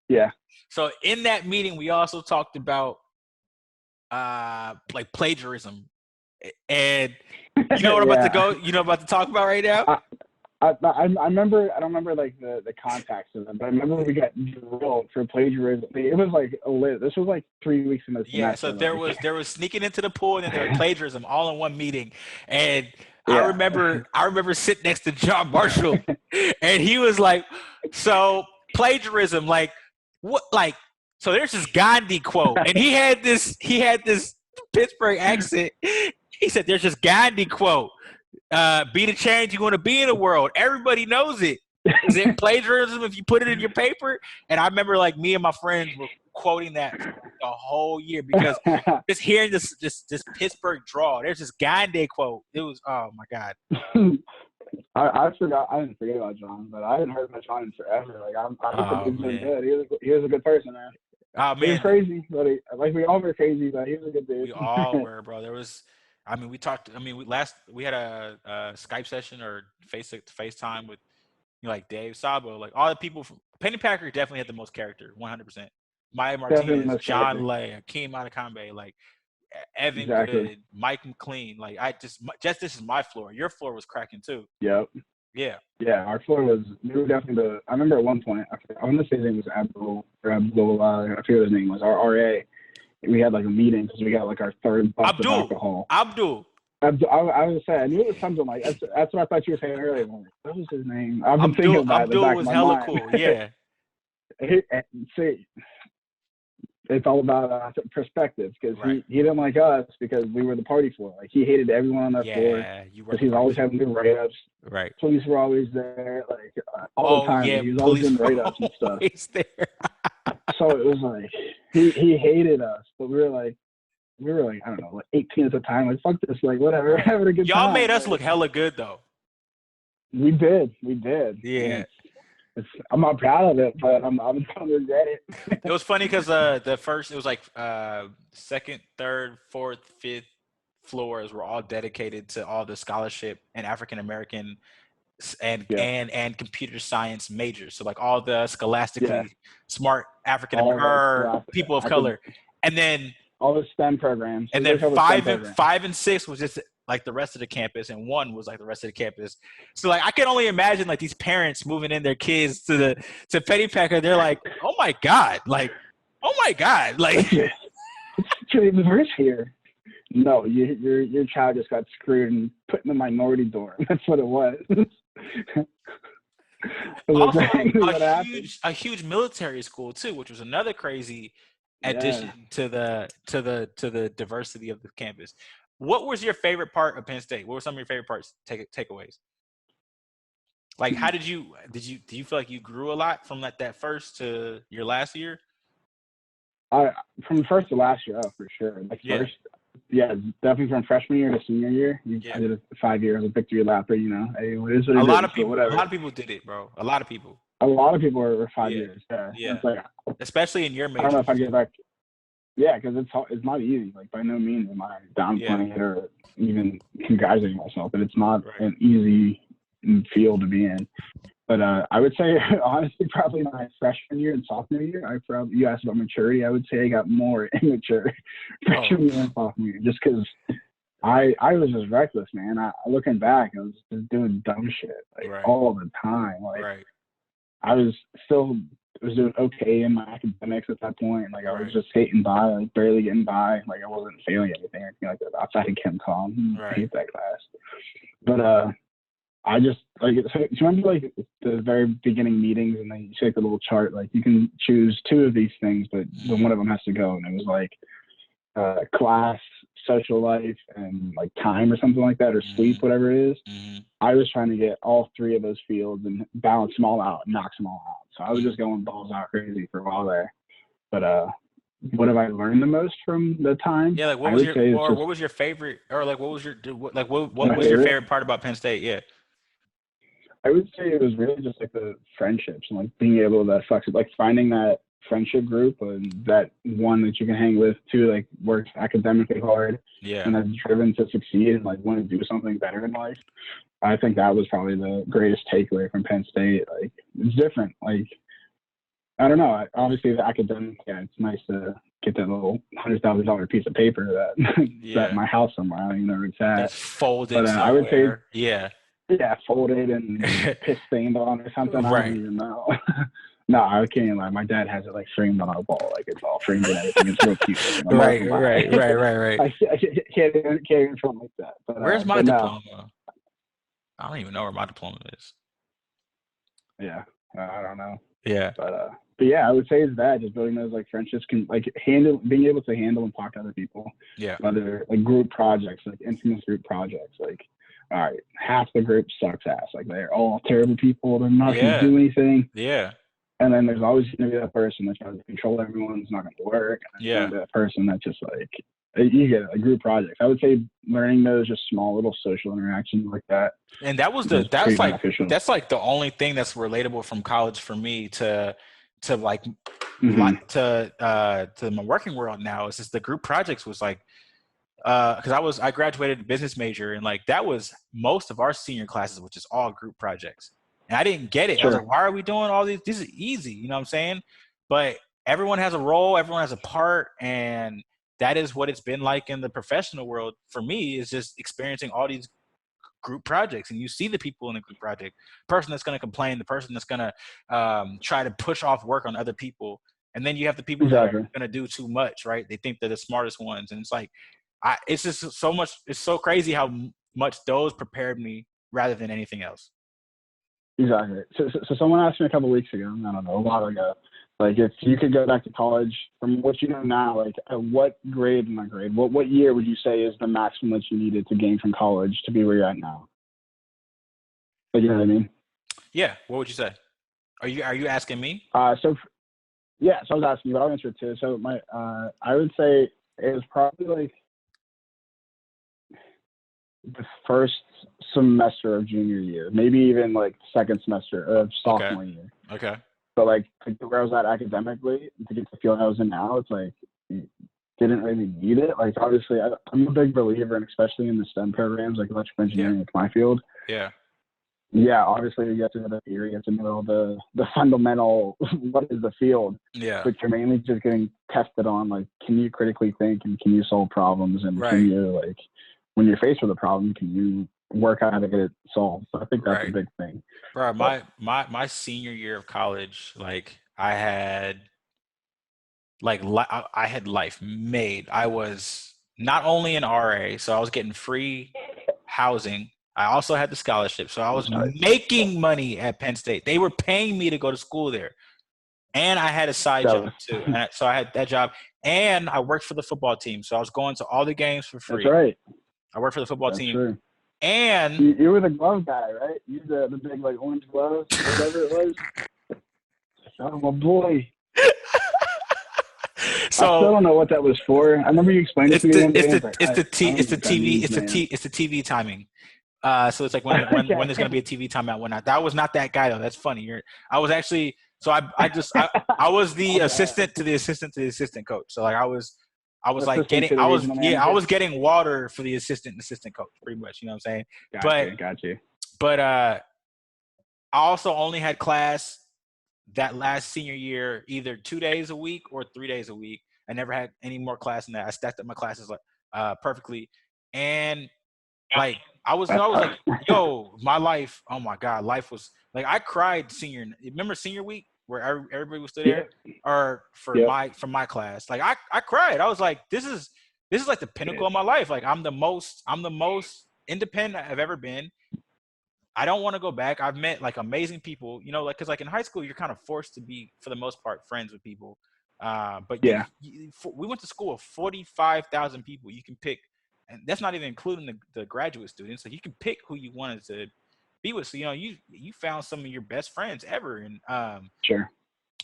Yeah. So in that meeting, we also talked about like plagiarism, and you know what I'm about to go. You know what I'm about to talk about right now. I remember. I don't remember like the context of it, but I remember we got drilled for plagiarism. It was like this was like 3 weeks in the semester. Yeah. So there was sneaking into the pool, and then there was plagiarism all in one meeting, and I remember sitting next to John Marshall, and he was like, "So plagiarism, like." What so there's this Gandhi quote, and he had this Pittsburgh accent. He said there's this Gandhi quote, be the change you want to be in the world. Everybody knows it. Is it plagiarism if you put it in your paper? And I remember like me and my friends were quoting that the whole year because just hearing this Pittsburgh draw, there's this Gandhi quote. It was, oh my God. I forgot. I didn't forget about John, but I hadn't heard much on him forever. Like I think he's been good. He was a good person, man. Oh man, he was crazy, but we all were crazy, but he was a good dude. We all were, bro. There was, we talked. We had a Skype session or FaceTime with like Dave Sabo, like all the people from Pennypacker. Definitely had the most character, 100%. Maya Martinez, John Lay, Akeem Adekembe, like Evan Good, Mike McLean. Like this is my floor. Your floor was cracking too. Yep. Yeah. Yeah, our floor was. We were definitely I remember at one point. I want to say his name was Abdul. I forget what his name was. Our RA. We had like a meeting because we got like our third bucket of alcohol. Abdul. I was saying. I knew it was something like that's what I thought you were saying earlier. Like, what was his name? I've been thinking about Abdul it. was hella cool. Yeah. See. It's all about perspective because he didn't like us because we were the party floor. Like he hated everyone on that floor because he's always having good write-ups. Right. Police were always there, like all the time. Yeah, he was always doing write-ups and stuff. There. So it was like he hated us, but we were like I don't know, like 18 at the time. Like fuck this, like whatever, having a good time. Y'all made us look hella good though. We did. Yeah. I'm not proud of it, but I'm going to regret it. It was funny because it was like second, third, fourth, fifth floors were all dedicated to all the scholarship and African American and computer science majors. So like all the scholastically smart African American people of color, and then all the STEM programs. And then 5 and 6 was just like the rest of the campus, and 1 was like the rest of the campus. So like I can only imagine like these parents moving in their kids to Pennypacker. They're like, oh my god, like actually reverse here. No, your child just got screwed and put in the minority dorm. That's what it was. Also, a huge military school too, which was another crazy addition to the diversity of the campus. What was your favorite part of Penn State? What were some of your favorite parts, takeaways? Like, how do you feel like you grew a lot from that first to your last year? From first to last year, for sure. First, definitely from freshman year to senior year. I did 5 years of victory lapper. You know, it is what it is. A lot of people did it, bro. A lot of people were 5 years. Yeah. It's like, especially in your major. I don't know if I get back. Yeah, because it's not easy. Like by no means am I downplaying it or even congratulating myself, but it's not an easy field to be in. But I would say honestly, probably my freshman year and sophomore year, you asked about maturity. I would say I got more immature freshman year and sophomore year, just because I was just reckless, man. Looking back, I was just doing dumb shit like all the time. Like I was doing okay in my academics at that point. Like I was just skating by, like barely getting by. Like I wasn't failing anything or anything like that outside of chem com. I hate that class. But I just like so you remember like the very beginning meetings, and then you see like the little chart, like you can choose two of these things, but then one of them has to go, and it was like class, social life, and like time or something like that, or sleep, whatever it is. I was trying to get all three of those fields and balance them all out, knock them all out. So I was just going balls out crazy for a while there. But what have I learned the most from the time? Yeah, like what was your favorite, or like what was your favorite part about Penn State? Yeah. I would say it was really just like the friendships and like being able to like finding that friendship group and that one that you can hang with too, like works academically hard and that's driven to succeed and like want to do something better in life. I think that was probably the greatest takeaway from Penn State. Like it's different. Like I don't know. Obviously the academic, it's nice to get that little $100,000 piece of paper that at my house somewhere. I don't even know where it's at. That's folded somewhere. I would say folded and piss stained on or something. I don't even know. No, I can't even lie. My dad has it like framed on our wall, like it's all framed and everything. It's real cute. Right. I can't even front like that. But, where's my diploma? No. I don't even know where my diploma is. Yeah, I don't know. Yeah, but yeah, I would say it's that, just building those like friendships, can like being able to handle and talk to other people. Yeah, whether like group projects, like infamous group projects, like. All right, half the group sucks ass. Like they're all terrible people. They're not going to do anything. Yeah. And then there's always going to be that person that tries to control everyone. It's not going to work. And then that person that's just like, you get a group projects. I would say learning those just small little social interactions like that. And that's like the only thing that's relatable from college for me to like to my working world now. Is just the group projects was like. Because I graduated business major, and like that was most of our senior classes, which is all group projects. And I didn't get it. I was like, why are we doing all these? This is easy, you know what I'm saying? But everyone has a role, everyone has a part, and that is what it's been like in the professional world for me, is just experiencing all these group projects. And you see the people in the group project, the person that's going to complain, the person that's going to try to push off work on other people. And then you have the people that are going to do too much, right? They think they're the smartest ones. And it's like, it's just so much. It's so crazy how much those prepared me rather than anything else. Exactly. So someone asked me a couple of weeks ago, I don't know, a while ago, like if you could go back to college from what you know now, like what year would you say is the maximum that you needed to gain from college to be where you're at now? Like, you know what I mean? Yeah. What would you say? Are you asking me? So I was asking you, but I'll answer it too. So I would say it was probably like the first semester of junior year, maybe even like second semester of sophomore year. Okay. But like to get where I was at academically, to get the field I was in now, it's like didn't really need it. Like obviously, I'm a big believer, and especially in the STEM programs, like electrical engineering, like my field. Yeah, obviously you get to know the theory, you get to know the fundamental, what is the field. Yeah. But you're mainly just getting tested on like, can you critically think and can you solve problems, and can you like, when you're faced with a problem, can you work out how to get it solved? So I think that's a big thing. Bro, my senior year of college, like I had life made. I was not only an RA, so I was getting free housing. I also had the scholarship, so I was making money at Penn State. They were paying me to go to school there, and I had a side job too. So I had that job, and I worked for the football team. So I was going to all the games for free. That's right. I worked for the football team. True. And you were the glove guy, right? You the big like orange gloves, whatever it was. Oh my boy. So I still don't know what that was for. I remember you explained it to me one day. It's the TV timing. So it's like when there's gonna be a TV timeout, whatnot. That was not that guy though. That's funny. I was actually I was the assistant to the assistant coach. So like I was getting water for the assistant coach, pretty much. You know what I'm saying? Got you. But I also only had class that last senior year either 2 days a week or 3 days a week. I never had any more class than that. I stacked up my classes like perfectly, and like That's I was like, tough. yo, my life. Oh my god, life was like I cried senior. Remember senior week where everybody was still there, Yep. or Yep. for my class. Like I cried. I was like, this is like the pinnacle of my life. Like I'm the most independent I've ever been. I don't want to go back. I've met like amazing people, you know, like because like in high school you're kind of forced to be for the most part friends with people. But Yeah. we went to school of 45,000 people. You can pick, and that's not even including the graduate students. So you can pick who you wanted to be with. So you know you found some of your best friends ever, and Sure.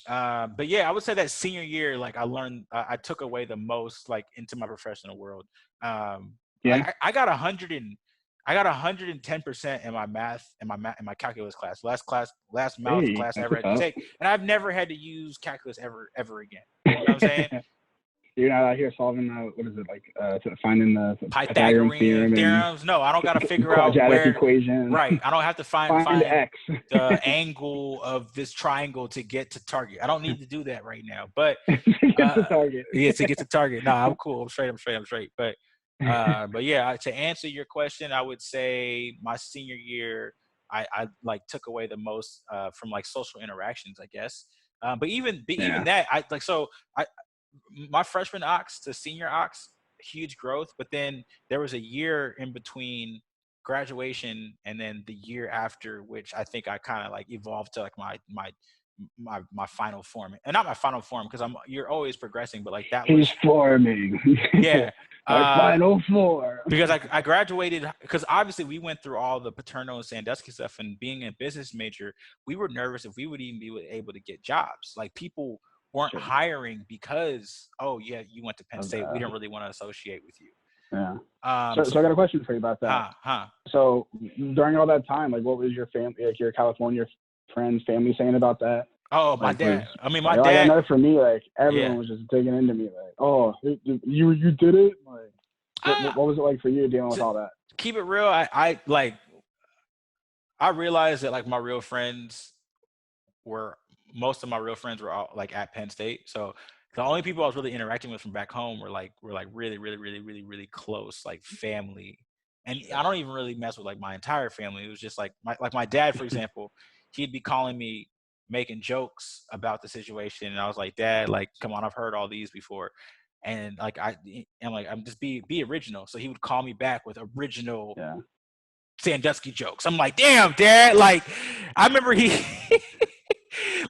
but yeah, I would say that senior year, like I learned, I took away the most, like into my professional world. Yeah. I got 110% in my math in my calculus last math Hey, class I that's ever what's had to up. take, and I've never had to use calculus ever again. You know what I'm saying? You're not out here solving what is it like? Finding the Pythagorean Pythagorean theorem and theorems. No, I don't got to figure out quadratic where. equation. Right, I don't have to Find find X. the angle of this triangle to get to target. I don't need to do that right now. But Get the target. yeah, to get to target. No, I'm cool. I'm straight. But yeah, to answer your question, I would say my senior year, I like took away the most from like social interactions, I guess. Even Yeah. that, I like so I my freshman ox to senior ox, huge growth. But then there was a year in between graduation and then the year after, which I think I kind of like evolved to like my final form, and not my final form because you're always progressing, but like that He's was forming. yeah. My final four. Because I graduated because obviously we went through all the Paterno and Sandusky stuff, and being a business major, we were nervous if we would even be able to get jobs. Like people weren't Sure. hiring because, oh yeah, you went to Penn Of State, we that. don't really want to associate with you. Yeah. Um, So so I got a question for you about that. huh. So during all that time, like, what was your family, like your California friends, family saying about that? Oh, my Like, was dad. I mean, my like, I dad. know for me, like, Yeah. everyone was just digging into me, like, oh, you did it. Like, Uh, what was it like for you dealing with to all that? keep it real, I like I realized that like my real friends were most of my real friends were all like at Penn State. So the only people I was really interacting with from back home were like really close, like family. And Sure. I don't even really mess with like my entire family. It was just like my dad, for example, he'd be calling me making jokes about the situation. And I was like, Dad, like, come on, I've heard all these before. And like I'm just be original. So he would call me back with original Yeah. Sandusky jokes. I'm like, damn, Dad. Like, I remember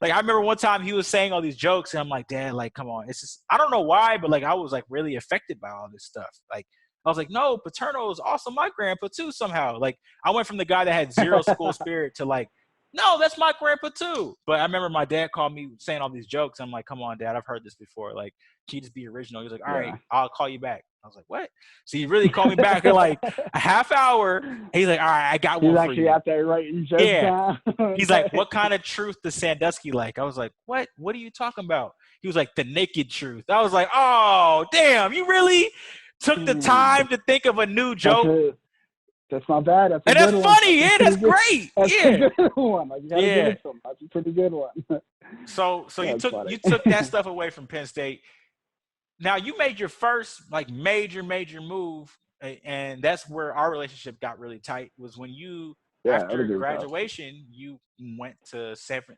like, I remember one time he was saying all these jokes, and I'm like, Dad, like, come on. It's just, I don't know why, but like, I was like really affected by all this stuff. Like, I was like, no, Paterno is also my grandpa too, somehow. Like, I went from the guy that had zero school spirit to like, no, that's my grandpa too. But I remember my dad called me saying all these jokes. I'm like, come on, Dad, I've heard this before. Like, can you just be original? He was like, all right, Yeah. I'll call you back. I was like, what? So he really called me back in like a half hour. He's like, all right, I got He's one for actually you. out there writing jokes Yeah. down. He's like, what kind of truth does Sandusky like? I was like, what? What are you talking about? He was like, the naked truth. I was like, oh, damn, you really took the time to think of a new That's joke? it. That's not bad. That's a And good that's one. funny. That's a Yeah, pretty that's good. great. That's a Yeah. good one. Like, you gotta give Yeah. it to him. That's a pretty good one. So you That's took funny. that stuff away from Penn State. Now you made your first like major move, and that's where our relationship got really tight. Was when you Yeah, I would after agree with that. graduation you went to you Santa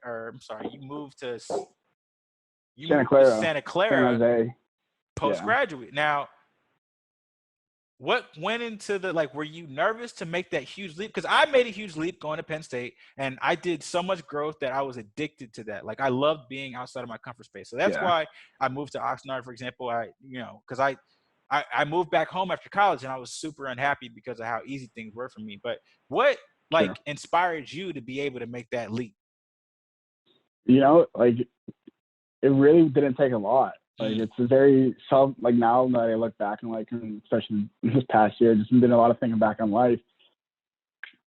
to Clara, Santa San Clara Jose. Yeah. postgraduate. Now, what went into the like? Were you nervous to make that huge leap? Because I made a huge leap going to Penn State, and I did so much growth that I was addicted to that. Like I loved being outside of my comfort space. So that's Yeah. why I moved to Oxnard, for example. Because I moved back home after college, and I was super unhappy because of how easy things were for me. But what like Sure. inspired you to be able to make that leap? Like, it really didn't take a lot. Like, it's a very like, now that I look back and like, especially this past year, just been a lot of thinking back on life.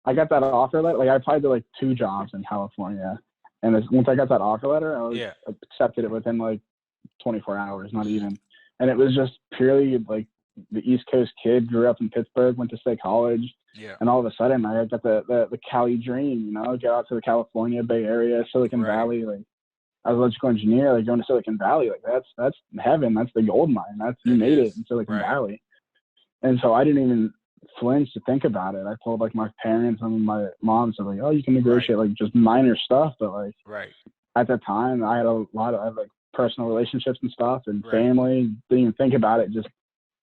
I got that offer letter. Like, I applied to like 2 jobs in California, and once I got that offer letter, I accepted it within like 24 hours, not even. And it was just purely like the East Coast kid, grew up in Pittsburgh, went to state college, Yeah. And all of a sudden, I got the Cali dream, get out to the California Bay Area, Silicon Right. Valley. Like, as an electrical engineer, like going to Silicon Valley, like that's heaven. That's the gold mine. You It made it is. in Silicon Right. Valley. And so I didn't even flinch to think about it. I told like my parents and my mom said like, oh, you can Right. negotiate like just minor stuff, but like Right. at the time I had I had like personal relationships and stuff and Right. family. Didn't even think about it. Just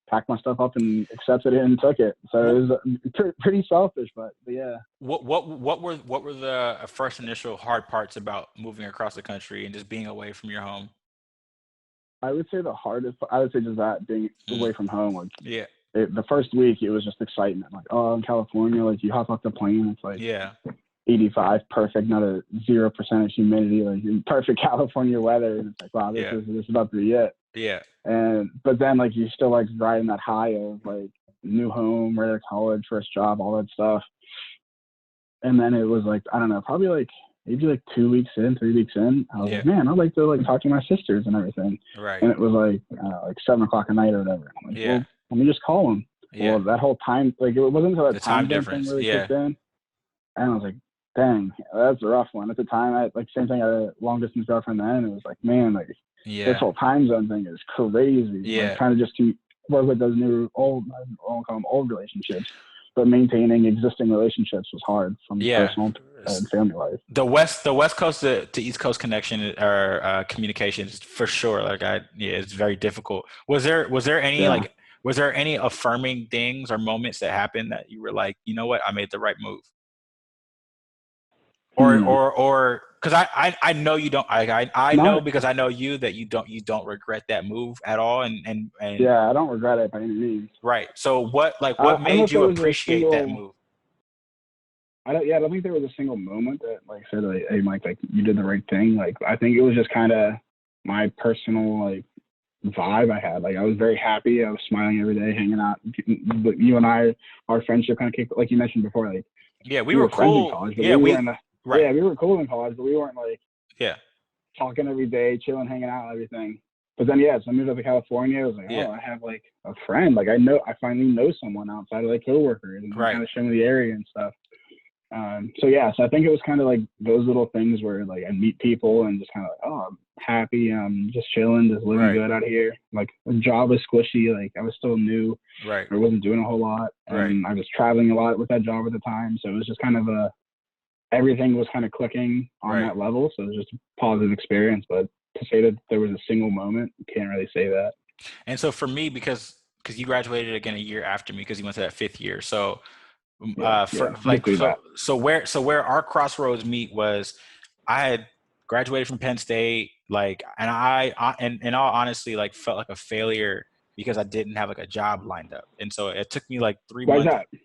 packed my stuff up and accepted it and took it. So it was pretty selfish, but yeah. What were the first initial hard parts about moving across the country and just being away from your home? I would say the hardest. I would say just that being away from home. Like Yeah. the first week, it was just excitement. Like, oh, in California, like you hop off the plane, it's like Yeah. 85, perfect, not a 0% of humidity, like perfect California weather. And it's like, wow, this Yeah. is about to be it. Yeah. But then like you still like riding that high of like new home, right out of college, first job, all that stuff. And then it was like, I don't know, probably like maybe like 2 weeks in, 3 weeks in, I was Yeah. like, man, I'd like to like talk to my sisters and everything. Right. And it was like 7 o'clock at night or whatever. I'm like, Yeah. well, let me just call them. Yeah. Well, that whole time, like it wasn't until The that time time zone thing difference. really Yeah. kicked in. And I was like, dang, that's a rough one. At the time, I like same thing. I had a long distance girlfriend then. And it was like, man, like this Yeah. whole time zone thing is crazy. Yeah. Like trying to just keep work with those new old, I won't call them old relationships, but maintaining existing relationships was hard from Yeah. personal and family life. The West Coast to East Coast connection or communications for sure. Like it's very difficult. Was there any Yeah. was there any affirming things or moments that happened that you were like, you know what, I made the right move? Or because I know you don't. I know Not. because I know you that you don't regret that move at all. And Yeah, I don't regret it by any means. right. So what I don't know made if there you was a appreciate that single. move? I don't think there was a single moment that like said like, hey Mike, like you did the right thing. Like I think it was just kind of my personal like vibe I had. Like I was very happy. I was smiling every day, hanging out. But you and I, our friendship kind of kicked, like you mentioned before. Like Yeah, we we were were friends in cool. college, but Yeah, we weren't. right. Yeah, we were cool in college, but we weren't like Yeah, talking every day, chilling, hanging out, and everything. But then yeah, so I moved up to California. I was like, yeah, oh, I have like a friend. Like I finally know someone outside of like coworkers, and they right. kind of show me the area and stuff. So I think it was kind of like those little things where like I meet people and just kind of like, oh, I'm happy, I'm just chilling, just living Right. good out here. Like the job was squishy, like I was still new, Right. I wasn't doing a whole lot, and Right. I was traveling a lot with that job at the time. So it was just kind of everything was kind of clicking on Right. that level. So it was just a positive experience. But to say that there was a single moment, can't really say that. And so for me, because you graduated again a year after me, because you went to that 5th year. So for Yeah, like basically that. so where our crossroads meet was I had graduated from Penn State, like, and and in all honesty, like felt like a failure because I didn't have like a job lined up, and so it took me like 3 Why is months. that?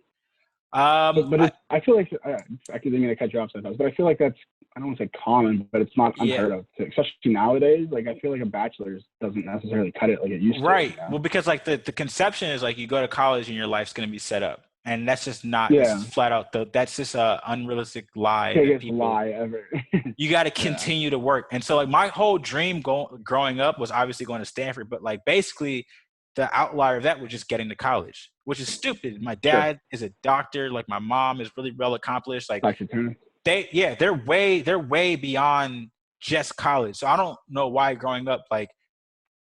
But I feel like I could didn't mean to cut you off sometimes, but I feel like that's, I don't want to say common, but it's not Yeah, unheard of, especially nowadays. Like I feel like a bachelor's doesn't necessarily cut it like it used to. right. Well, because like the conception is like you go to college and your life's going to be set up, and that's just not. That's Yeah, just flat out that's just a unrealistic lie that biggest people. lie ever. You got to Yeah, continue to work. And so like my whole dream growing up was obviously going to Stanford, but like basically the outlier of that was just getting to college, which is stupid. My sure. dad is a doctor. Like my mom is really well accomplished. Like Dr. Turner. they're way beyond just college. So I don't know why growing up, like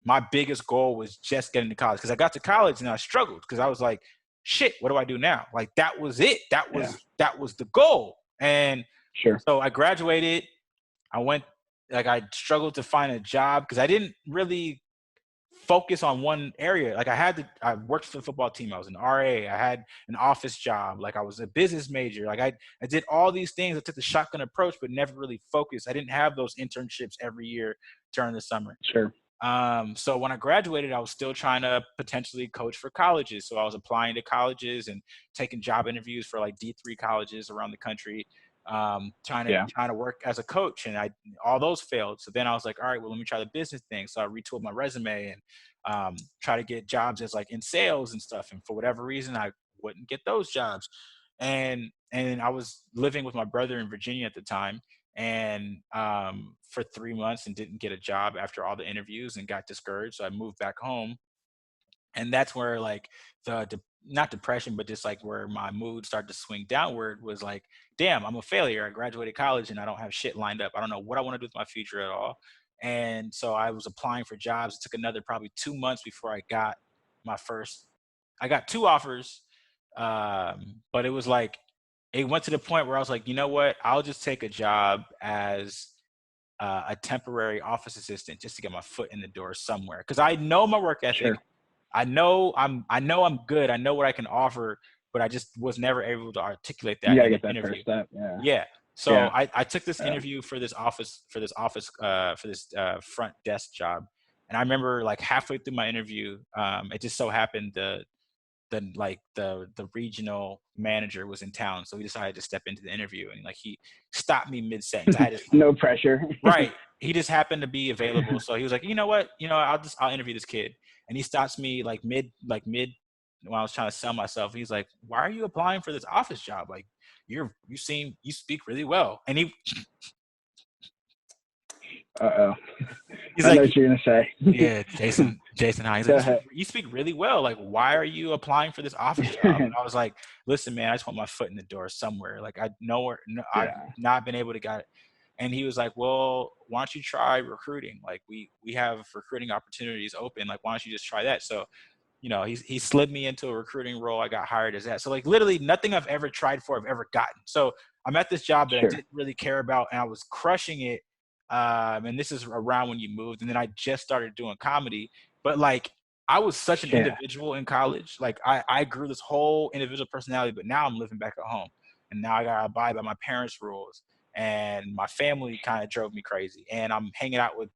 my biggest goal was just getting to college. Cause I got to college and I struggled because I was like, shit, what do I do now? Like that was it. That Yeah, was the goal. And sure. so I graduated. I went, like, I struggled to find a job because I didn't really focus on one area. Like I worked for the football team. I was an RA. I had an office job. Like I was a business major. Like I did all these things. I took the shotgun approach, but never really focused. I didn't have those internships every year during the summer. Sure. So when I graduated, I was still trying to potentially coach for colleges. So I was applying to colleges and taking job interviews for like D3 colleges around the country, Yeah, trying to work as a coach, and all those failed. So then I was like, all right, well, let me try the business thing. So I retooled my resume and try to get jobs as like in sales and stuff. And for whatever reason, I wouldn't get those jobs. And I was living with my brother in Virginia at the time, and for 3 months, and didn't get a job after all the interviews and got discouraged. So I moved back home, And that's where like not depression, but just like where my mood started to swing downward was like, damn, I'm a failure. I graduated college and I don't have shit lined up. I don't know what I want to do with my future at all. And so I was applying for jobs. It took another probably 2 months before I got my first. I got two offers, but it was like it went to the point where I was like, you know what? I'll just take a job as a temporary office assistant just to get my foot in the door somewhere because I know my work ethic. Sure. I know I'm good. I know what I can offer, but I just was never able to articulate You that gotta in an get that interview. first step. Yeah. Yeah. So Yeah. I took this Yeah. interview for this front desk job. And I remember like halfway through my interview, it just so happened the regional manager was in town. So he decided to step into the interview and like he stopped me mid sentence. I had this No pressure. right. He just happened to be available. So he was like, you know what? I'll interview this kid. And he stops me like mid when I was trying to sell myself. He's like, why are you applying for this office job? Like you speak really well. And Uh-oh. he's I know like, what you're gonna say. yeah, Jason, hi. He's Go like, ahead. you speak really well. Like, why are you applying for this office job? And I was like, listen, man, I just want my foot in the door somewhere. Like I've Yeah. not been able to get it. And he was like, well, why don't you try recruiting? Like we have recruiting opportunities open. Like, why don't you just try that? So, he slid me into a recruiting role. I got hired as that. So like literally nothing I've ever tried for, I've ever gotten. So I'm at this job that I Sure. didn't really care about and I was crushing it. And this is around when you moved. And then I just started doing comedy. But like I was such an Yeah. individual in college. Like I grew this whole individual personality, but now I'm living back at home. And now I gotta abide by my parents' rules. And my family kind of drove me crazy. And I'm hanging out with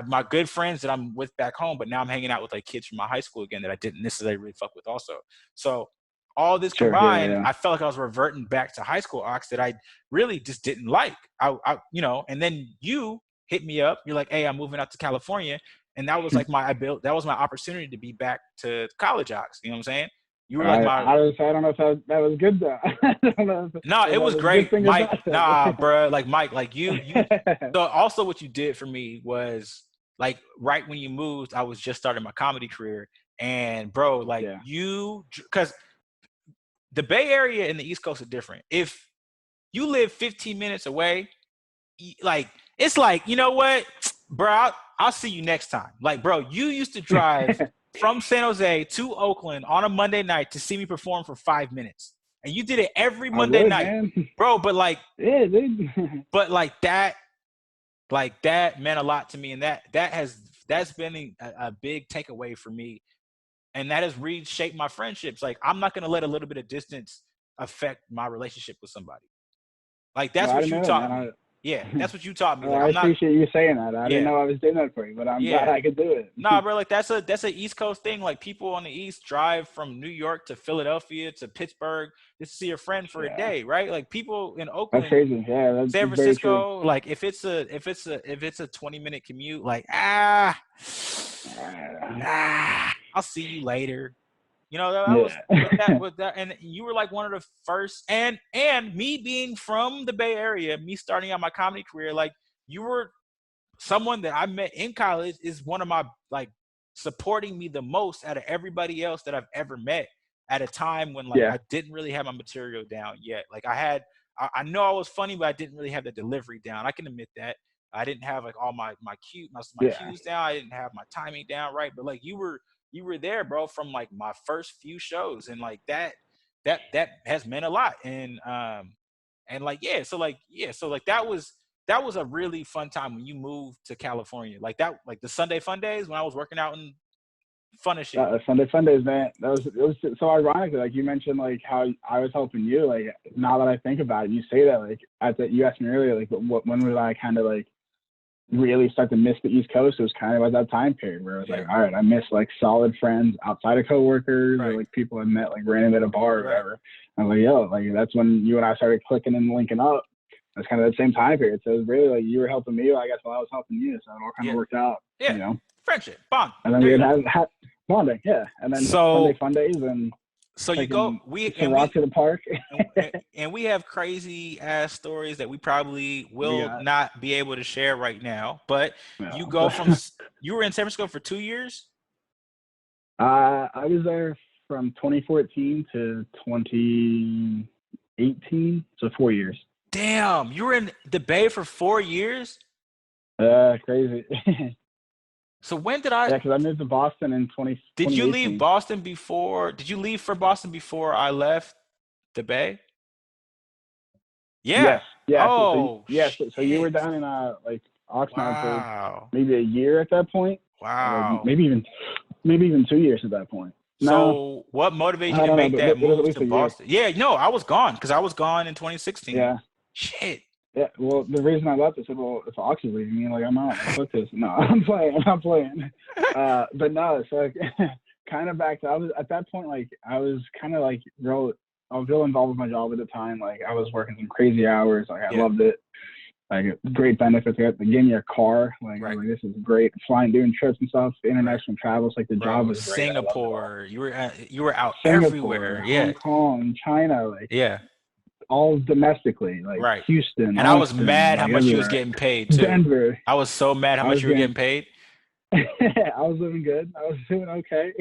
my good friends that I'm with back home, but now I'm hanging out with like kids from my high school again that I didn't necessarily really fuck with also. So all this Sure. Yeah. combined, Yeah. I felt like I was reverting back to high school ox that I really just didn't like. And then you hit me up. You're like, hey, I'm moving out to California. And that was like that was my opportunity to be back to college ox. You know what I'm saying? You were like my I don't know if that was good though. I don't know no, if it that was was a good great, thing or Mike. bad Nah, thing. bro. Like Mike, like you. So also, what you did for me was like right when you moved, I was just starting my comedy career, and bro, like Yeah. because the Bay Area and the East Coast are different. If you live 15 minutes away, like it's like you know what, bro, I'll see you next time. Like, bro, you used to drive from San Jose to Oakland on a Monday night to see me perform for 5 minutes, and you did it every I Monday would, night, man. bro. But like, Yeah, dude. that meant a lot to me, and that's been a big takeaway for me, and that has reshaped my friendships. Like, I'm not gonna let a little bit of distance affect my relationship with somebody. Like Well, that's I what didn't you know that, taught man. me. Yeah, that's what you taught me. Well, Like I I'm not. appreciate you saying that. I didn't Yeah, know I was doing that for you, but I'm glad yeah. I could do it. Nah, bro, like that's an East Coast thing. Like people on the East drive from New York to Philadelphia to Pittsburgh just to see a friend for a Yeah, day, right? Like people in that's Oakland, crazy. Yeah, San that's very true. Francisco, like if it's a 20-minute commute, like Uh, I'll see you later. That was yeah. with that, and you were like one of the first, and me being from the Bay Area, me starting out my comedy career, like you were someone that I met in college is one of my like supporting me the most out of everybody else that I've ever met at a time when like Yeah. I didn't really have my material down yet. Like I know I was funny, but I didn't really have the delivery down. I can admit that. I didn't have like all my Yeah. cues down. I didn't have my timing down right. But like you were there, bro, from like my first few shows, and like that has meant a lot. And like so like that was a really fun time when you moved to California. Like that, like the Sunday fun days when I was working out and fun as shit. Sunday Fundays, man. It was so ironic. Like you mentioned, like how I was helping you. Like now that I think about it, you say that. Like you asked me earlier, like when would I kind of like really start to miss the East Coast? It was kind of at that time period where I was Yeah. like, all right, I miss like solid friends outside of coworkers or Right. like people I met like randomly at a bar or Right. whatever. I was like, yo, like that's when you and I started clicking and linking up. That's kind of the same time period. So it was really like you were helping me, I guess, while I was helping you. So it all kind of Yeah. worked out, Yeah. Friendship. Bond. And then There we you would go. have bonding, yeah. And then Sunday So fun days and so you go taking we some and rock we to the park. and we have crazy ass stories that we probably We will got not be able to share right now. But you no. go from you were in San Francisco for 2 years. I was there from 2014 to 2018, so 4 years. Damn, you were in the Bay for 4 years? Crazy. So when did I Yeah, because I moved to Boston in 2018. did you leave for Boston before I left the Bay? Yeah. Yes, yeah. Oh So you were shit. down in like Oxnard for Wow. maybe a year at that point, or like Wow. maybe even 2 years at that point. No, So what motivated you I to don't know, make but that it was at move least to a year. Boston? Yeah, no, I was gone because I was gone in 2016. Yeah, Shit. yeah. Well, the reason I left, I said, well, if Ox is leaving me, like I'm out. Like, fuck this. No, I'm playing. But no, so like, kind of back to I was at that point like I was kind of like real. I was real involved with my job at the time. Like I was working some crazy hours. Like I Yeah. loved it. Like great benefits. They gave me a car. Like I Right. was like, this is great. Flying, doing trips and stuff, international travels. Like the job Bro, was great. I loved it all. Singapore. You were out Singapore, everywhere. Yeah. Hong Kong, China, like Yeah. all domestically, like Right. Houston, And I was Austin, mad how like much you was everywhere. getting paid too. Denver. I was so mad how I much was you were getting getting, paid. I was living good. I was doing okay.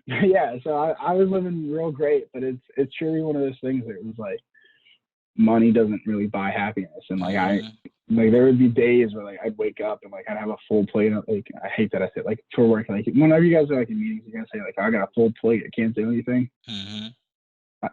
Yeah, so I was living real great, but it's truly one of those things that it was like money doesn't really buy happiness, and like Mhm. like there would be days where like I'd wake up and like I'd have a full plate of like I hate that I say like for work like whenever you guys are like in meetings you guys say like I got a full plate I can't do anything. Mhm.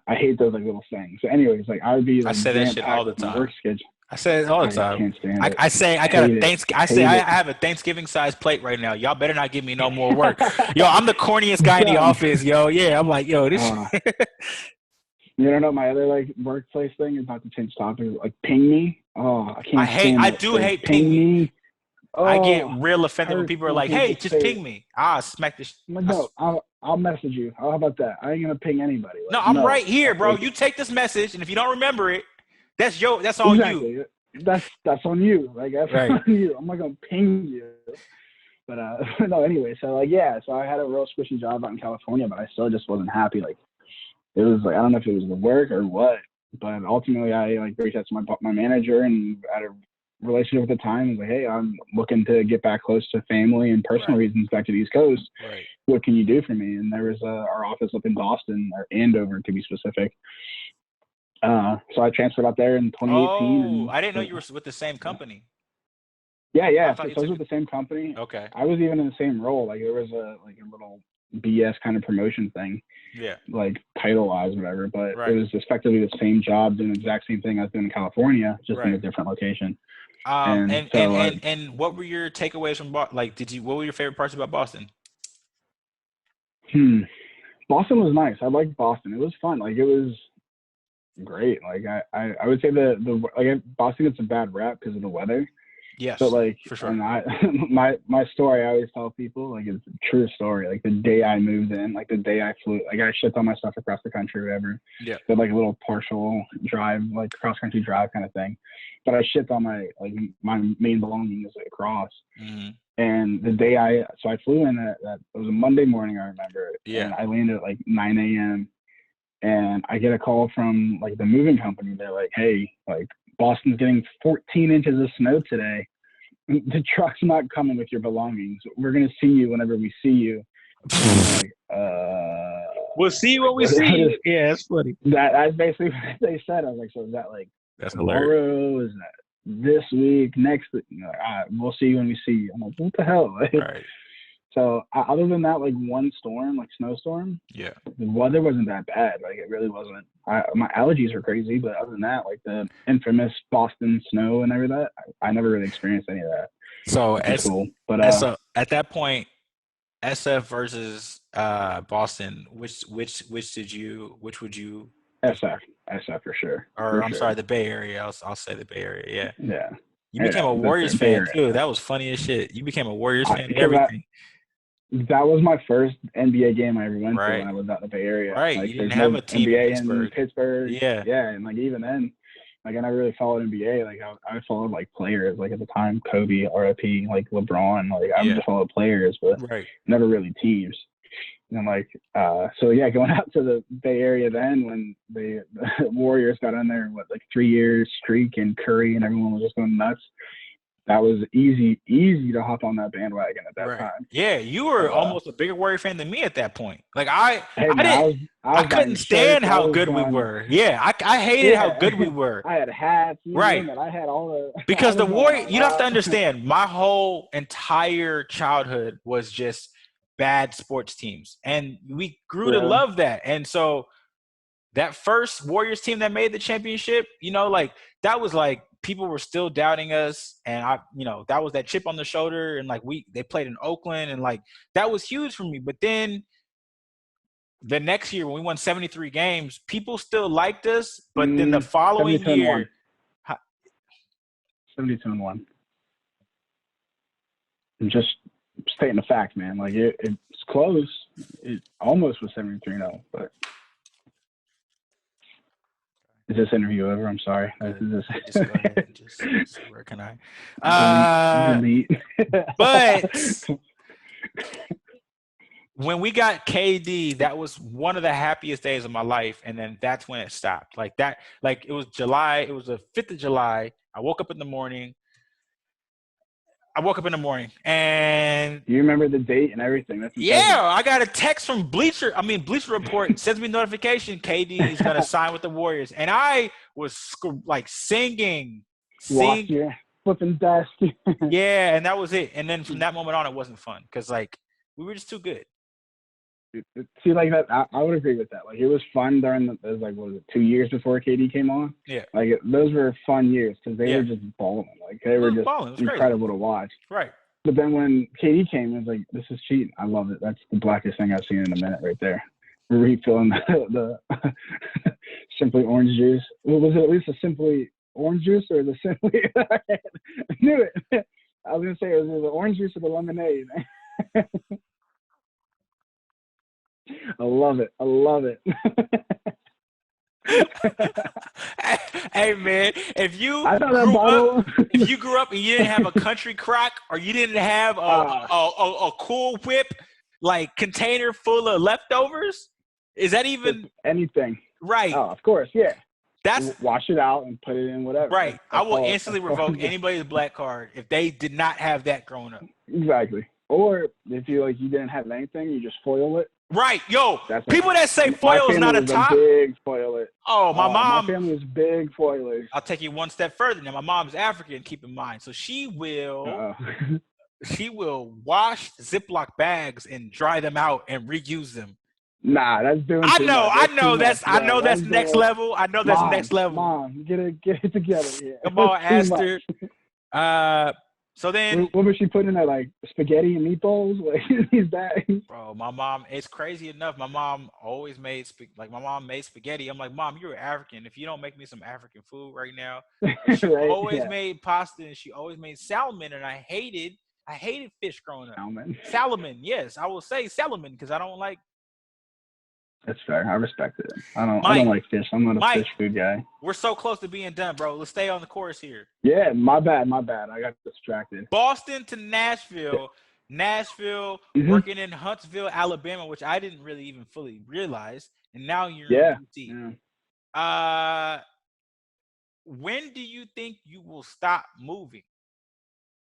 I hate those like little things. So anyways, like I would be I like say that jam shit all packed the with my work time. schedule. I say it all the I time. can't stand it. I say I got a Hate it. I say Hate I it. have a Thanksgiving sized plate right now. Y'all better not give me no more work. Yo, I'm the corniest guy in the Done. office. Yo, yeah, I'm like, yo, this. You don't know my other like workplace thing is not to change topic. Like ping me. Oh, I can't stand I that do phrase. hate ping Ping me. me. I get Oh, real offended when hurts people are when like, "Hey, people just say ping it. me." Ah, smack this. I'm like, no, I'll message you. How about that? I ain't gonna ping anybody. No, Like, I'm right no, here, bro. like You take this message, and if you don't remember it, that's on you. exactly. That's on you. Like that's Right. on you. I'm not gonna ping you. But no, anyway. So like yeah. So I had a real squishy job out in California, but I still just wasn't happy. Like it was like I don't know if it was the work or what, but ultimately I like reached out to my manager and had a relationship at the time. I was like, hey, I'm looking to get back close to family and personal Right. reasons back to the East Coast. Right. What can you do for me? And there was our office up in Boston or Andover to be specific. So I transferred out there in 2018, Oh, and I didn't know you were with the same yeah, company. I yeah. thought you So I was took with it. the same company. Okay. I was even in the same role. Like there was a little BS kind of promotion thing, Yeah. like title wise, whatever. But it Right. was effectively the same job, doing the exact same thing I was doing in California, just in Right. a different location. And so, And what were your takeaways from Boston? Like, what were your favorite parts about Boston? hmm, Boston was nice. I liked Boston. It was fun. Like it was great. Like I would say the like Boston gets a bad rap because of the weather. But Yes, like, for sure. and my story, I always tell people, like, it's a true story. Like the day I moved in, like the day I flew, like I shipped all my stuff across the country, or whatever. Yeah. Did like a little partial drive, like cross country drive kind of thing. But I shipped all my main belongings across. Mm-hmm. And the day so I flew in it was a Monday morning, I remember, Yeah. and I landed at like 9 a.m. And I get a call from like the moving company. They're like, hey, like Boston's getting 14 inches of snow today. The truck's not coming with your belongings. We're gonna see you whenever we see you. Like, We'll see you when we what see is you. Yeah, that's funny. that's basically what they said. I was like, so is that like That's hilarious. tomorrow? Is that this week? Next week? You know, like, all right, we'll see you when we see you. I'm like, what the hell? Like, Right. so other than that, like one storm, like snowstorm, Yeah. the weather wasn't that bad. Like it really wasn't. My allergies were crazy, but other than that, like the infamous Boston snow and everything, I never really experienced any of that, So which is cool. But so at that point, SF versus Boston, which would you prefer? SF for sure, Or for I'm sure. sorry, the Bay Area. I'll say the Bay Area. Yeah. Yeah, You became yeah. a That's Warriors it. Bay fan Area. too. That was funny as shit. You became a Warriors fan and Because everything. that was my first NBA game I ever went to when Right. I lived out in the Bay Area. Right. Like You didn't there's have no a team in NBA in Pittsburgh. Pittsburgh. Yeah. Yeah, and like even then, like I never really followed NBA. Like I followed like players. Like at the time, Kobe, RIP, like LeBron. Like I would Yeah. just follow players, but Right. never really teams. And like, so yeah, going out to the Bay Area then when the Warriors got on there, what, like 3 years streak and Curry and everyone was just going nuts. that was easy to hop on that bandwagon at that Right. time. Yeah, you were So, almost a bigger Warrior fan than me at that point. Like hey I man, didn't, I I was buying couldn't stand shirts. I how was good we going, were. Yeah, I hated how yeah. good we were. I had hats, you Right. name it. I had all the. I Because the was going Warrior, all you have to out. understand, my whole entire childhood was just bad sports teams, and we grew to Really? love that. And so that first Warriors team that made the championship, like that was like people were still doubting us, and that was that chip on the shoulder, and like they played in Oakland, and like that was huge for me. But then the next year when we won 73 games, people still liked us, but then the following 72 and year, 1. 72 and 1. I'm just stating the fact, man. Like it's close. It almost was 73-0, but. Is this interview over? I'm sorry. Just go ahead and just where can I? Delete. But when we got KD, that was one of the happiest days of my life, and then that's when it stopped. Like that, like it was July. It was the 5th of July. I woke up in the morning, and You remember the date and everything. That's impressive. yeah, I got a text from Bleacher Report sends me notification KD is gonna sign with the Warriors, and I was like singing, flipping desk. yeah, and that was it. And then from that moment on, it wasn't fun because like we were just too good. See, like that, I would agree with that. Like it was fun during it was like, what was it, 2 years before KD came on? Yeah, like those were fun years because they were just balling. Like they were just incredible to watch. Right. But then when KD came, it was like, this is cheating. I love it. That's the blackest thing I've seen in a minute right there. We're refilling the Simply orange juice. Was it at least a Simply orange juice or the Simply? I knew it. I was going to say, was it the orange juice or the lemonade? I love it. Hey man, if you grew up and you didn't have a country crock or you didn't have a Cool Whip like container full of leftovers, is that even anything? Right. Oh, of course, yeah. That's wash it out and put it in whatever. Right. I will instantly revoke anybody's black card if they did not have that growing up. Exactly. Or if you didn't have anything, you just foil it. Right, yo. People that say foil is not a top. Big foil it. Oh, my mom. My family is big foilers. I'll take you one step further. Now, my mom's African. Keep in mind, so she will wash Ziploc bags and dry them out and reuse them. Nah, that's doing. I know that's next level. I know that's next level. Mom, get it together. Yeah. Come on, Aster. So then, what was she putting in there? Like spaghetti and meatballs? Like these bags? Bro, my mom. It's crazy enough. My mom always made my mom made spaghetti. I'm like, Mom, you're African. If you don't make me some African food right now, she always made pasta and she always made salmon, and I hated fish growing up. Salmon, yes, I will say salmon because I don't like. That's fair. I respect it. I don't like fish. I'm not a fish food guy. We're so close to being done, bro. Let's stay on the course here. Yeah, my bad. I got distracted. Boston to Nashville. Nashville, working in Huntsville, Alabama, which I didn't really even fully realize. And now you're in DC. Yeah. When do you think you will stop moving?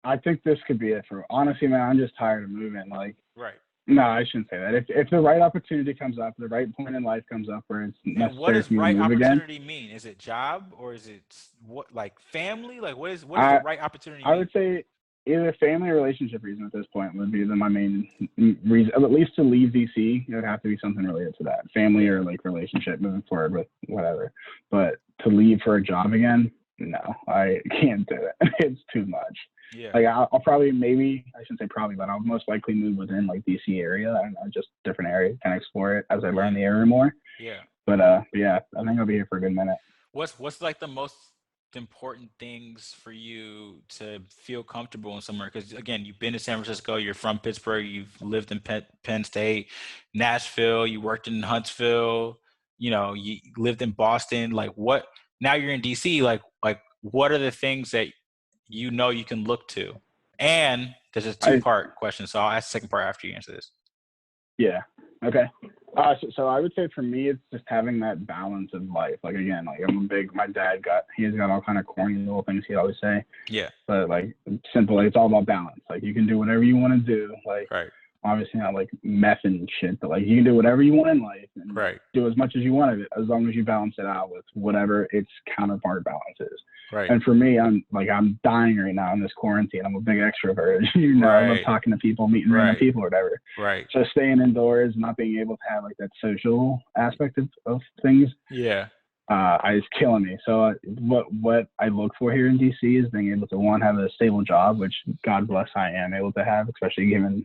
I think this could be it honestly, man. I'm just tired of moving. Like, right. No, I shouldn't say that. If the right opportunity comes up, the right point in life comes up where it's necessary. What does right opportunity again, mean? Is it job or is it what, like family? Like what is the right opportunity mean? I would say either family or relationship reason at this point would be my main reason. At least to leave DC, it would have to be something related to that. Family or like relationship moving forward with whatever. But to leave for a job again, no, I can't do it. It's too much. Yeah. Like I'll probably, maybe I shouldn't say probably, but I'll most likely move within like DC area. I don't know, just different area, kind of explore it as I learn the area more. Yeah. But yeah, I think I'll be here for a good minute. What's like the most important things for you to feel comfortable in somewhere? Because again, you've been to San Francisco, you're from Pittsburgh, you've lived in Penn State, Nashville, you worked in Huntsville, you lived in Boston. Like what? Now you're in DC. Like what are the things that you can look to? And there's a two-part question, so I'll ask the second part after you answer this. Yeah. Okay. So I would say for me, it's just having that balance of life. Like again, like my dad he's got all kind of corny little things he'd always say. Yeah. But like simple, like, it's all about balance. Like you can do whatever you want to do. Like Right. obviously not like meth and shit, but like you can do whatever you want in life and Right. do as much as you want of it, as long as you balance it out with whatever its counterpart balance is. Right. And for me, I'm dying right now in this quarantine. I'm a big extrovert. I love talking to people, meeting random people or whatever. Right. So staying indoors, not being able to have like that social aspect of things. Yeah. Is killing me. So what I look for here in DC is being able to, one, have a stable job, which God bless I am able to have, especially given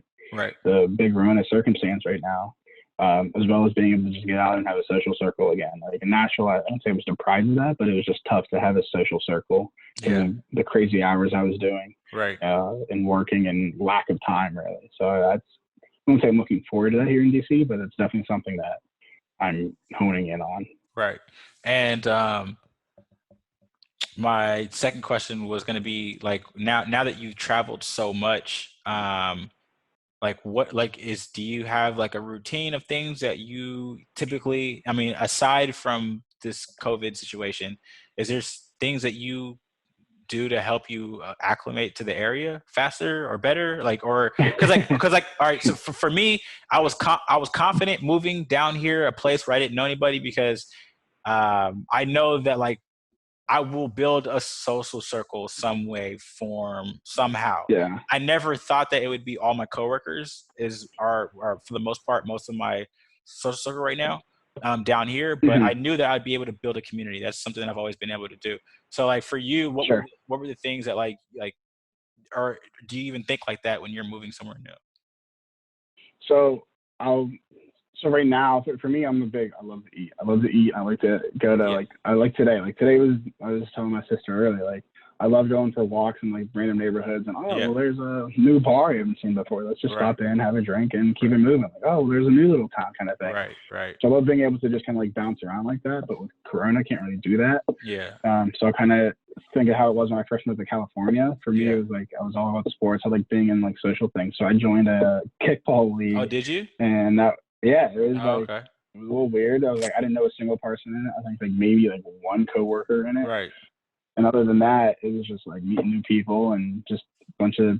the big ruinous circumstance right now, as well as being able to just get out and have a social circle again. Like in Nashville, I don't say I was deprived of that, but it was just tough to have a social circle given the crazy hours I was doing, and working and lack of time really. So I wouldn't say I'm looking forward to that here in DC, but it's definitely something that I'm honing in on. Right. And my second question was going to be like, now that you've traveled so much, do you have like a routine of things that you typically, I mean, aside from this COVID situation, is there things that you do to help you acclimate to the area faster or better? Like, or because all right, so for me, I was confident moving down here, a place where I didn't know anybody, because I know that like I will build a social circle some way, form, somehow. Yeah. I never thought that it would be all my coworkers are for the most part, most of my social circle right now down here, but I knew that I'd be able to build a community. That's something that I've always been able to do. So like for you, what were the things that like, or do you even think like that when you're moving somewhere new? So right now, for me, I love to eat. I love to eat. I like to go to I was telling my sister earlier, like I love going for walks in like random neighborhoods and well, there's a new bar I haven't seen before. Let's just stop there and have a drink and keep it moving. Like, oh, there's a new little town kind of thing. Right. So I love being able to just kind of like bounce around like that, but with Corona, I can't really do that. Yeah. So I kind of think of how it was when I first moved to California. For me, it was like I was all about sports. I like being in like social things. So I joined a kickball league. Oh, did you? And that. Yeah, it was okay. It was a little weird. I was like, I didn't know a single person in it. I think like maybe like one coworker in it. Right. And other than that, it was just like meeting new people and just a bunch of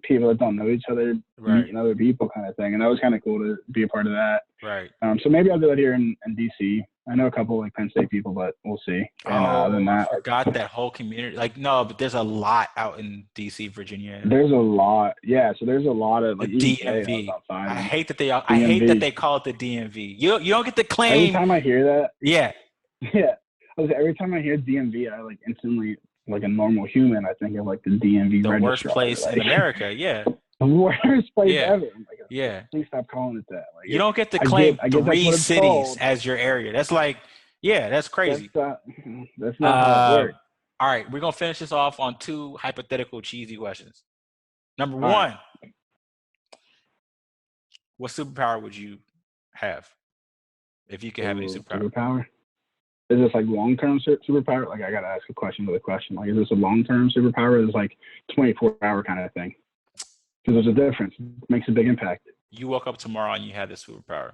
people that don't know each other, meeting other people kind of thing. And that was kind of cool to be a part of that. Right. So maybe I'll do that here in DC. I know a couple like Penn State people, but we'll see. And other than that, I forgot that whole community. Like, no, but there's a lot out in DC, Virginia. There's a lot. Yeah, so there's a lot of like DMV. I hate that they call it the DMV. You don't get the claim. Every time I hear that. Yeah. Yeah. Every time I hear DMV, I like instantly, like a normal human, I think of like the DMV. The worst place in America. Yeah. The worst place ever. Like, please stop calling it that. Like, you don't get to claim 3 cities as your area. That's like, that's crazy. That's not how it works. All right, we're gonna finish this off on 2 hypothetical cheesy questions. Number 1, what superpower would you have if you could have any superpower? Is this like long-term superpower? Like I gotta ask a question with a question. Like, is this a long-term superpower? Or is this like 24-hour kind of thing? Because there's a difference. It makes a big impact. You woke up tomorrow and you had this superpower.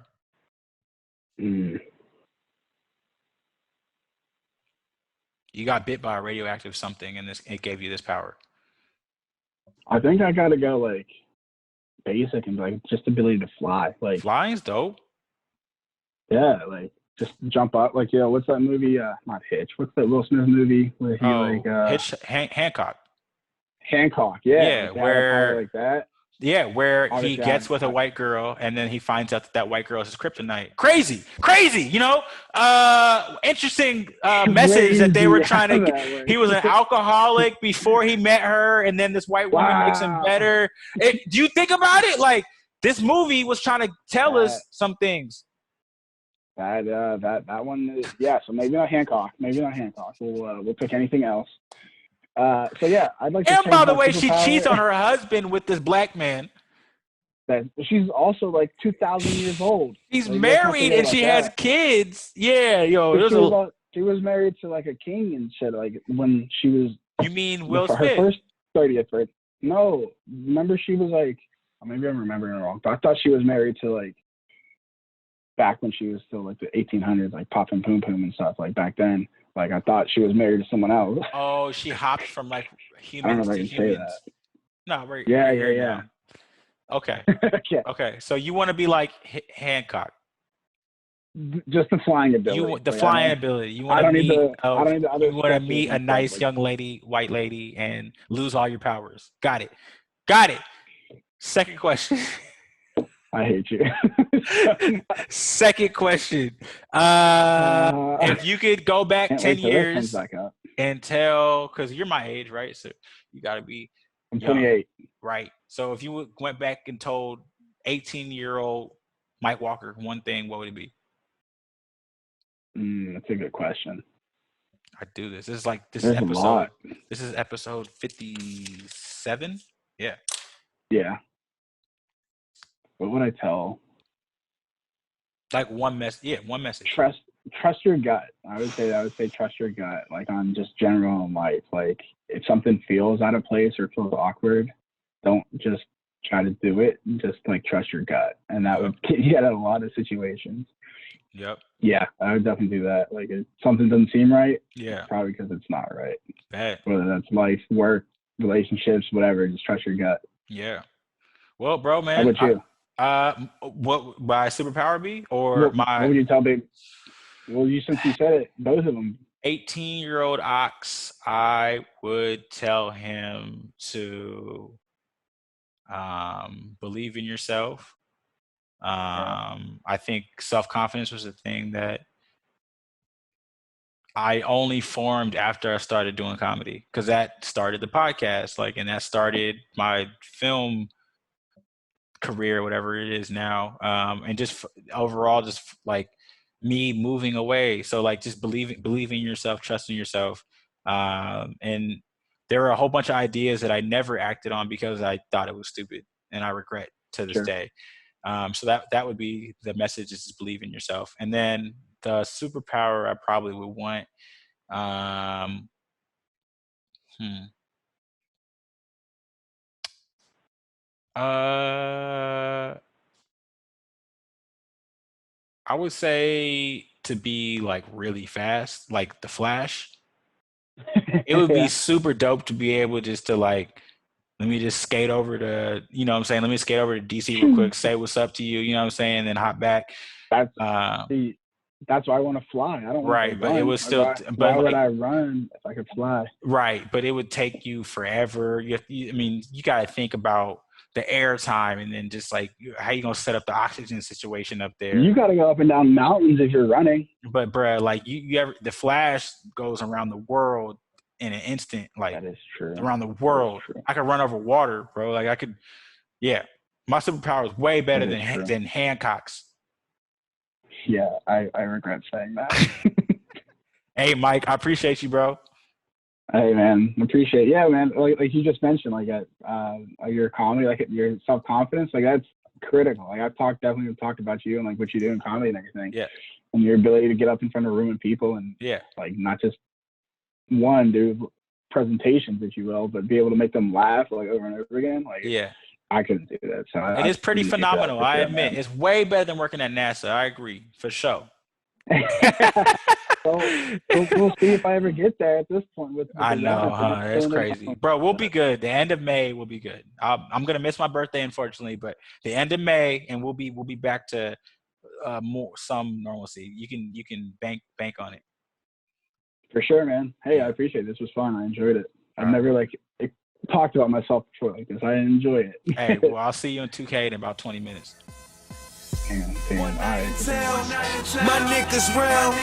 You got bit by a radioactive something and it gave you this power. I think I gotta go like basic and like just ability to fly. Like flying's dope. Yeah, like just jump up. Like, what's that movie? Not Hitch. What's that Will Smith movie where he Hitch, Hancock. Hancock, yeah. Yeah, where like that. Yeah, where he gets with a white girl and then he finds out that white girl is his kryptonite. Crazy, interesting message that they were trying to get. He was an alcoholic before he met her, and then this white woman makes him better. Do you think about it? Like, this movie was trying to tell us some things. That one, so maybe not Hancock. We'll pick anything else. So yeah, I'd like to. And by the way, she cheats on her husband with this black man. That she's also like 2,000 years old. She's married and she has kids. Yeah, she was married to like a king and shit. Like when she was. You mean Will Smith? Her first 30th birthday. No, remember she was like. Maybe I'm remembering it wrong, but I thought she was married to like. back when she was still like the 1800s, like popping poom poom and stuff. Like back then, like I thought she was married to someone else. Oh, she hopped from like I don't know humans if I to can say humans. No, right. Yeah, Right yeah. now. Okay. Yeah. Okay. So you want to be like Hancock? Just the flying You ability. want the Like, flying ability. You I want to don't need meet. the I don't need the other You want to sketches meet a and stuff. nice Like, young lady, white lady, and lose all your powers. Got it. Got it. Second question. I hate you. Second question. If you could go back Can't 10 wait till this comes years back up. and tell, because you're my age, right? So you got to be I'm young, 28. right? So if you went back and told 18-year-old Mike Walker one thing, what would it be? That's a good question. I do this. This is like There's a lot. This is episode 57. Yeah. Yeah. What would I tell? Like one message. Yeah, one message. Trust your gut. I would say trust your gut. Like on just general in life. Like if something feels out of place or feels awkward, don't just try to do it. Just like trust your gut, and that would get you out of a lot of situations. Yep. Yeah, I would definitely do that. Like if something doesn't seem right, yeah, probably because it's not right. Bad. Whether that's life, work, relationships, whatever, just trust your gut. Yeah. Well, bro, man. How about you? What my superpower be or what would you tell babe? Well, since you said it, both of them. 18-year-old Ox, I would tell him to believe in yourself. I think self-confidence was a thing that I only formed after I started doing comedy, because that started the podcast, like, and that started my film career, whatever it is now, and just overall, just like me moving away. So like, just believing in yourself, trusting yourself, and there were a whole bunch of ideas that I never acted on because I thought it was stupid, and I regret to this day. So that would be the message, is just believe in yourself. And then the superpower I probably would want, I would say to be like really fast, like the Flash. It would be super dope to be able just to like, let me just skate over to, you know what I'm saying? Let me skate over to DC real quick, say what's up to you, you know what I'm saying? And then hop back. That's why I want to fly. I don't want to but run. it was still, why would I run if I could fly? Right. But it would take you forever. You got to think about the air time, and then just like, how you going to set up the oxygen situation up there? You got to go up and down mountains if you're running. But bruh, like the Flash goes around the world in an instant, like that is true. Around the world. I could run over water, bro. Like I could, yeah. My superpower is way better than Hancock's. Yeah, I regret saying that. Hey, Mike, I appreciate you, bro. Hey, man, appreciate it. Yeah, man, like you just mentioned, like your comedy, like your self-confidence, like that's critical. Like I've definitely talked about you and like what you do in comedy and everything. Yeah. And your ability to get up in front of a room of people and like not just do presentations, if you will, but be able to make them laugh like over and over again. Like I couldn't do that. So it is pretty phenomenal. I admit, it's way better than working at NASA. I agree, for sure. We'll see if I ever get there at this point. I know, it's crazy, bro. We'll be good. The end of May, we'll be good. I'm gonna miss my birthday, unfortunately, but the end of May, and we'll be back to some normalcy. You can bank on it. For sure, man. Hey, I appreciate it. This was fun. I enjoyed it. I've never talked about myself before like this. I enjoy it. Hey, well, I'll see you in 2K in about 20 minutes. Damn, all right. My niggas round,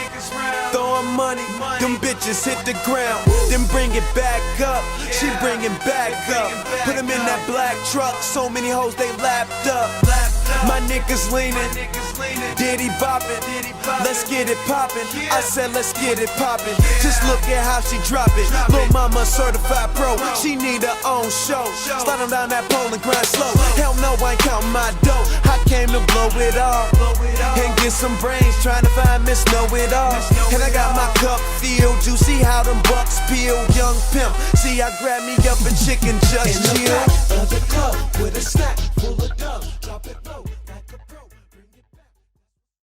throwing money, them bitches hit the ground, then bring it back up, she bring it back up, put them in that black truck, so many hoes they lapped up. My niggas leaning, Diddy bopping, let's get it poppin'. I said let's get it poppin'. Just look at how she drop it. Lil' mama certified pro, she need her own show. Sliding down that pole and grind slow. Hell no, I ain't counting my dough. I came to blow it all and get some brains, trying to find Miss Know-It-All. And I got my cup filled, you see how them bucks peel. Young pimp, see I grab me up a chicken just chill.